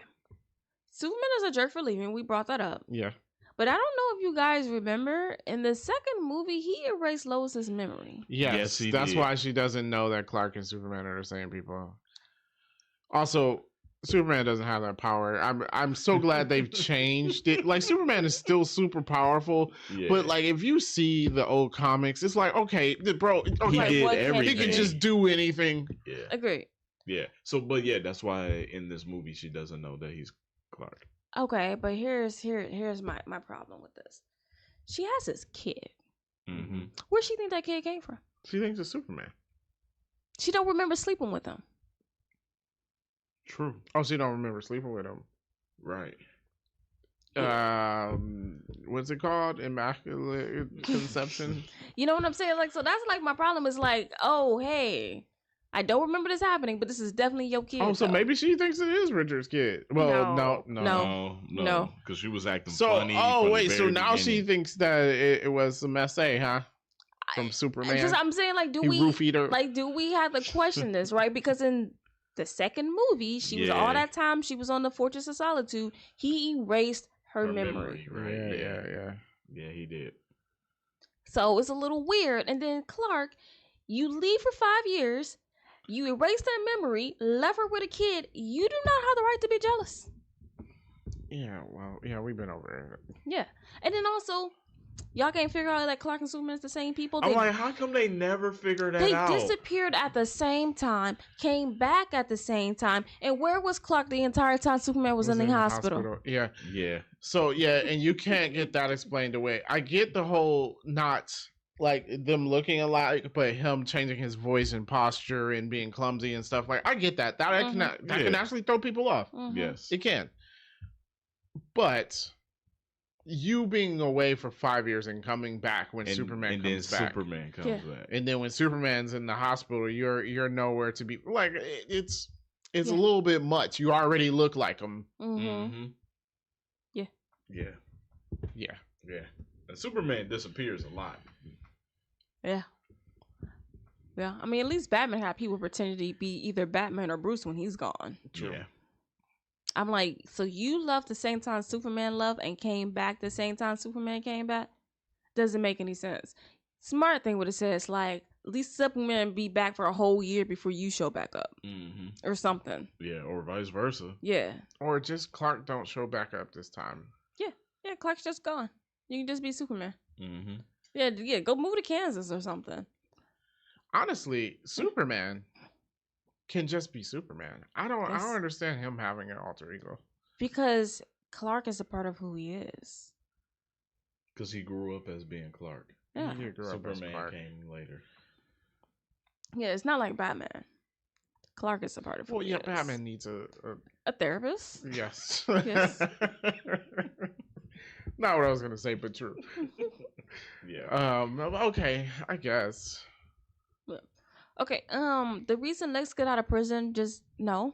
Superman is a jerk for leaving. We brought that up. Yeah, But I don't know if you guys remember, in the second movie, he erased Lois's memory. yes, he that's did. why she doesn't know that Clark and Superman are the same people. Also, Superman doesn't have that power. I'm so glad they've changed it. Like, Superman is still super powerful, Yeah. but like, if you see the old comics, it's like, okay, bro, he okay, did what can everything. he could just do anything. Yeah. Agreed. Yeah. So, but yeah, that's why in this movie she doesn't know that he's Clark. Okay, but here's my problem with this. She has this kid. Mm-hmm. Where she think that kid came from? She thinks it's Superman. She don't remember sleeping with him. True. Oh, she don't remember sleeping with him. Right. What's it called? Immaculate Conception. You know what I'm saying? Like, so that's like my problem is like, oh, hey, I don't remember this happening, but this is definitely your kid. Oh, so though. maybe she thinks it is Richard's kid. Well, no. No. Because she was acting So, funny. from oh the wait, so very now she beginning. thinks that it was some SA, huh? From Superman. Just, I'm saying, like, do He we roofied her. like, do we have to question this, right? Because in the second movie, she was all Yeah. that time she was on the Fortress of Solitude. He erased her memory. Right. Yeah. Yeah, he did. So it's a little weird. And then Clark, you leave for 5 years, you erase that memory, left her with a kid. You do not have the right to be jealous. Yeah, well, yeah, we've been over it. Yeah. And then also, y'all can't figure out that Clark and Superman is the same people. I'm like, how come they never figured that They out? disappeared at the same time, came back at the same time. And where was Clark the entire time Superman was in the hospital? Yeah. Yeah. So, yeah, and you can't get that explained away. I get the whole not like them looking alike, but him changing his voice and posture and being clumsy and stuff. Like, I get that. That can actually throw people off. Mhm. Yes. It can. But you being away for 5 years and coming back when Superman comes back. Superman comes Yeah. back. And then when Superman's in the hospital, you're nowhere to be. Like, it's a Yeah. little bit much. You already look like him. Mhm. Mm-hmm. Yeah. Yeah. Yeah. Yeah. And Superman disappears a lot. Yeah. Yeah. I mean, at least Batman had people pretending to be either Batman or Bruce when he's gone. True. Yeah. I'm like, so you left the same time Superman left and came back the same time Superman came back? Doesn't make any sense. Smart thing would have said is like, at least Superman be back for a whole year before you show back up Mm-hmm. or something. Yeah, or vice versa. Yeah. Or just Clark don't show back up this time. Yeah, Clark's just gone. You can just be Superman. Mm-hmm. Yeah. Go move to Kansas or something. Honestly, Superman can just be Superman. I don't Yes. understand him having an alter ego. Because Clark is a part of who he is. Because he grew up as being Clark. Yeah. He grew up as Superman Clark. came later. Yeah, it's not like Batman. Clark is a part of who he is. Batman needs a therapist. yes. Yes. Not what I was gonna say, but true. Yeah. Okay, I guess. Okay. The reason Lex got out of prison, just no.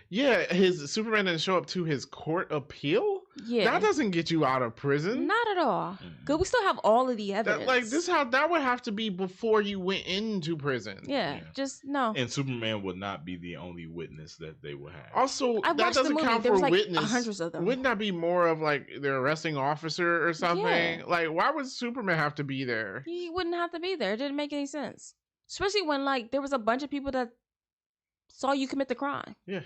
Yeah, his Superman didn't show up to his court appeal. Yeah. That doesn't get you out of prison. Not at all. Cause we still have all of the evidence. That would have to be before you went into prison. Yeah. Just no. And Superman would not be the only witness that they would have. Also, I that watched the doesn't movie. count There for was like witness. hundreds of them. Wouldn't that be more of like the arresting officer or something? Yeah. Like, why would Superman have to be there? He wouldn't have to be there. It didn't make any sense. Especially when like there was a bunch of people that saw you commit the crime. Yeah.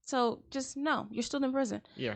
So just no, you're still in prison. Yeah.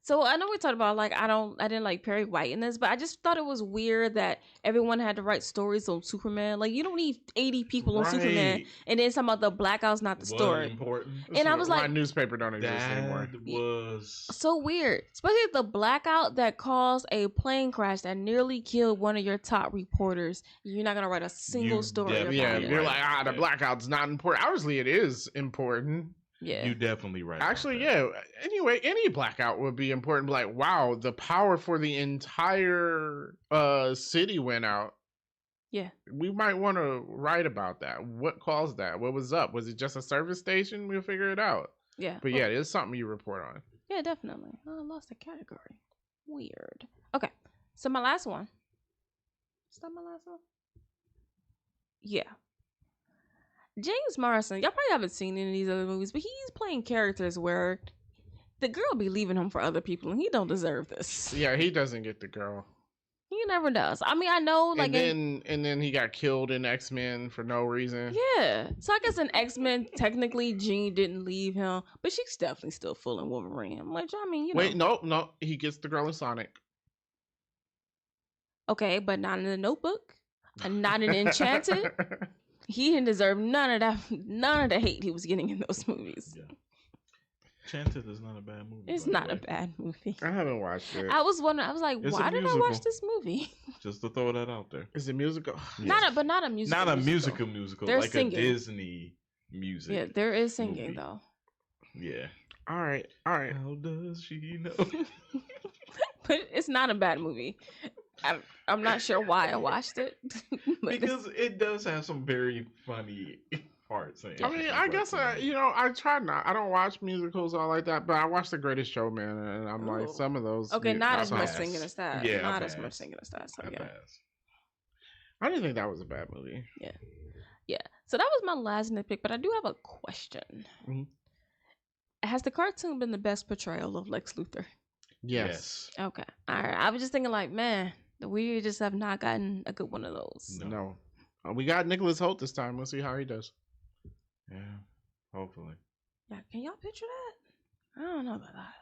So I know we talked about like I didn't like Perry White in this, but I just thought it was weird that everyone had to write stories on Superman. Like you don't need 80 people on Superman, and then some of the blackout's not the story. Important. And I was like, my newspaper don't exist anymore. That was so weird, especially the blackout that caused a plane crash that nearly killed one of your top reporters. You're not gonna write a single story about Yeah, it. you're like, the blackout's not important. Obviously, it is important. Yeah, You definitely right. Actually, yeah. Anyway, any blackout would be important. Like, wow, the power for the entire city went out. Yeah. We might want to write about that. What caused that? What was up? Was it just a service station? We'll figure it out. Yeah. But yeah, it's something you report on. Yeah, definitely. Oh, I lost a category. Weird. Okay. So my last one. Is that my last one? Yeah. James Marsden, y'all probably haven't seen any of these other movies, but he's playing characters where the girl be leaving him for other people, and he don't deserve this. Yeah, he doesn't get the girl. He never does. I mean, I know, like, and then he got killed in X-Men for no reason. Yeah. So I guess in X-Men, technically, Jean didn't leave him, but she's definitely still fooling Wolverine. Which I mean, you know. Wait, no, he gets the girl in Sonic. Okay, but not in the Notebook, and not in Enchanted. He didn't deserve none of the hate he was getting in those movies. Yeah. Enchanted is not a bad movie. It's not a bad movie. I haven't watched it. I was wondering. I was like, why did I watch this movie? Just to throw that out there. Is it musical? Yeah. Not a musical. Not a musical. There's like singing. a Disney music. Yeah, there is singing movie. though. Yeah. All right. How does she know? But it's not a bad movie. I'm not sure why I watched it. Because it does have some very funny parts. I mean, I guess I try not. I don't watch musicals all like that, but I watch The Greatest Showman, and I'm like some of those. Okay, not as much pass. singing as that. Yeah, not as much singing as that. So I yeah. pass. I didn't think that was a bad movie. Yeah. So that was my last nitpick, but I do have a question. Mm-hmm. Has the cartoon been the best portrayal of Lex Luthor? Yes. Okay. All right. I was just thinking, like, man, we just have not gotten a good one of those. No. We got Nicholas Hoult this time. We'll see how he does. Yeah, hopefully. Yeah. Can y'all picture that? I don't know about that.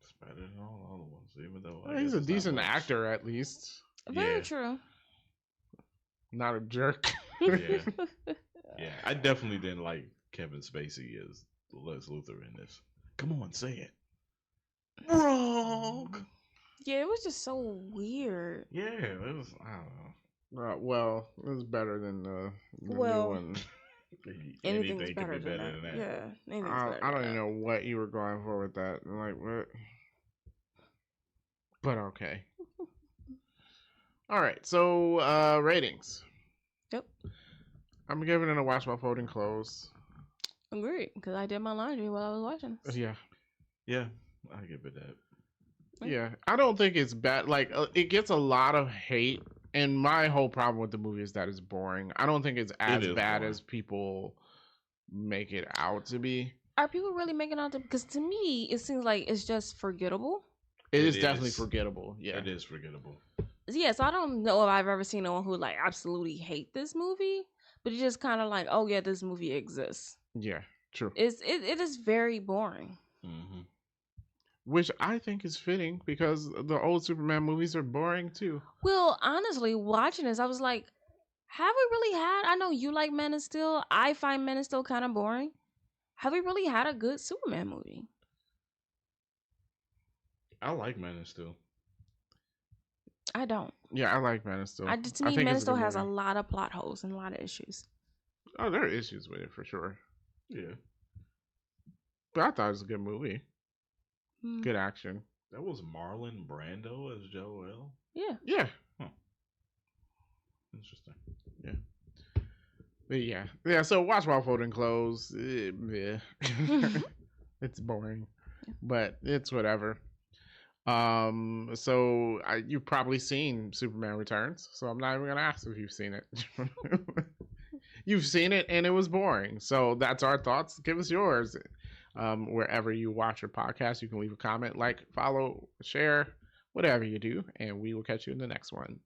It's better than all the other ones, even though Well, he's a decent actor, at least. Very Yeah. true. Not a jerk. Yeah. Yeah, I definitely didn't like Kevin Spacey as Lex Luthor in this. Come on, say it. Wrong. Yeah, it was just so weird. Yeah, it was. I don't know. Well, it was better than the Well, new one. Anything's Anything better, could be better than that. Yeah. Anything's I better don't than even that. know what you were going for with that. I'm like, what? But okay. All right. So, ratings. Yep. I'm giving it a watch my folding clothes. Agreed, because I did my laundry while I was watching this. Yeah. Yeah, I give it that. Yeah. I don't think it's bad. Like, it gets a lot of hate. And my whole problem with the movie is that it's boring. I don't think it's as bad boring. as people make it out to be. Are people really making out to? Because to me, it seems like it's just forgettable. It is definitely forgettable. Yeah. It is forgettable. Yeah, so I don't know if I've ever seen anyone who like absolutely hate this movie, but it's just kind of like, oh yeah, this movie exists. Yeah, true. It is very boring. Mm-hmm. which I think is fitting because the old Superman movies are boring too. Well, honestly, watching this, I was like, have we really had? I know you like Men of Steel. I find Men of Steel kind of boring. Have we really had a good Superman movie? I like Man of Steel. I don't. Yeah, I like Man of Steel. To I me, think Men of it's a good Steel has a movie. lot of plot holes and a lot of issues. Oh, there are issues with it for sure, Yeah, but I thought it was a good movie. Hmm. Good action. that was Marlon Brando as Jor-El. Yeah. Yeah, Interesting. but yeah. So watch while folding clothes. Yeah. It's boring, but it's whatever. So you've probably seen Superman Returns, so I'm not even gonna ask if you've seen it. You've seen it, and it was boring. So that's our thoughts. Give us yours. Wherever you watch your podcast, you can leave a comment, like, follow, share, whatever you do, and we will catch you in the next one.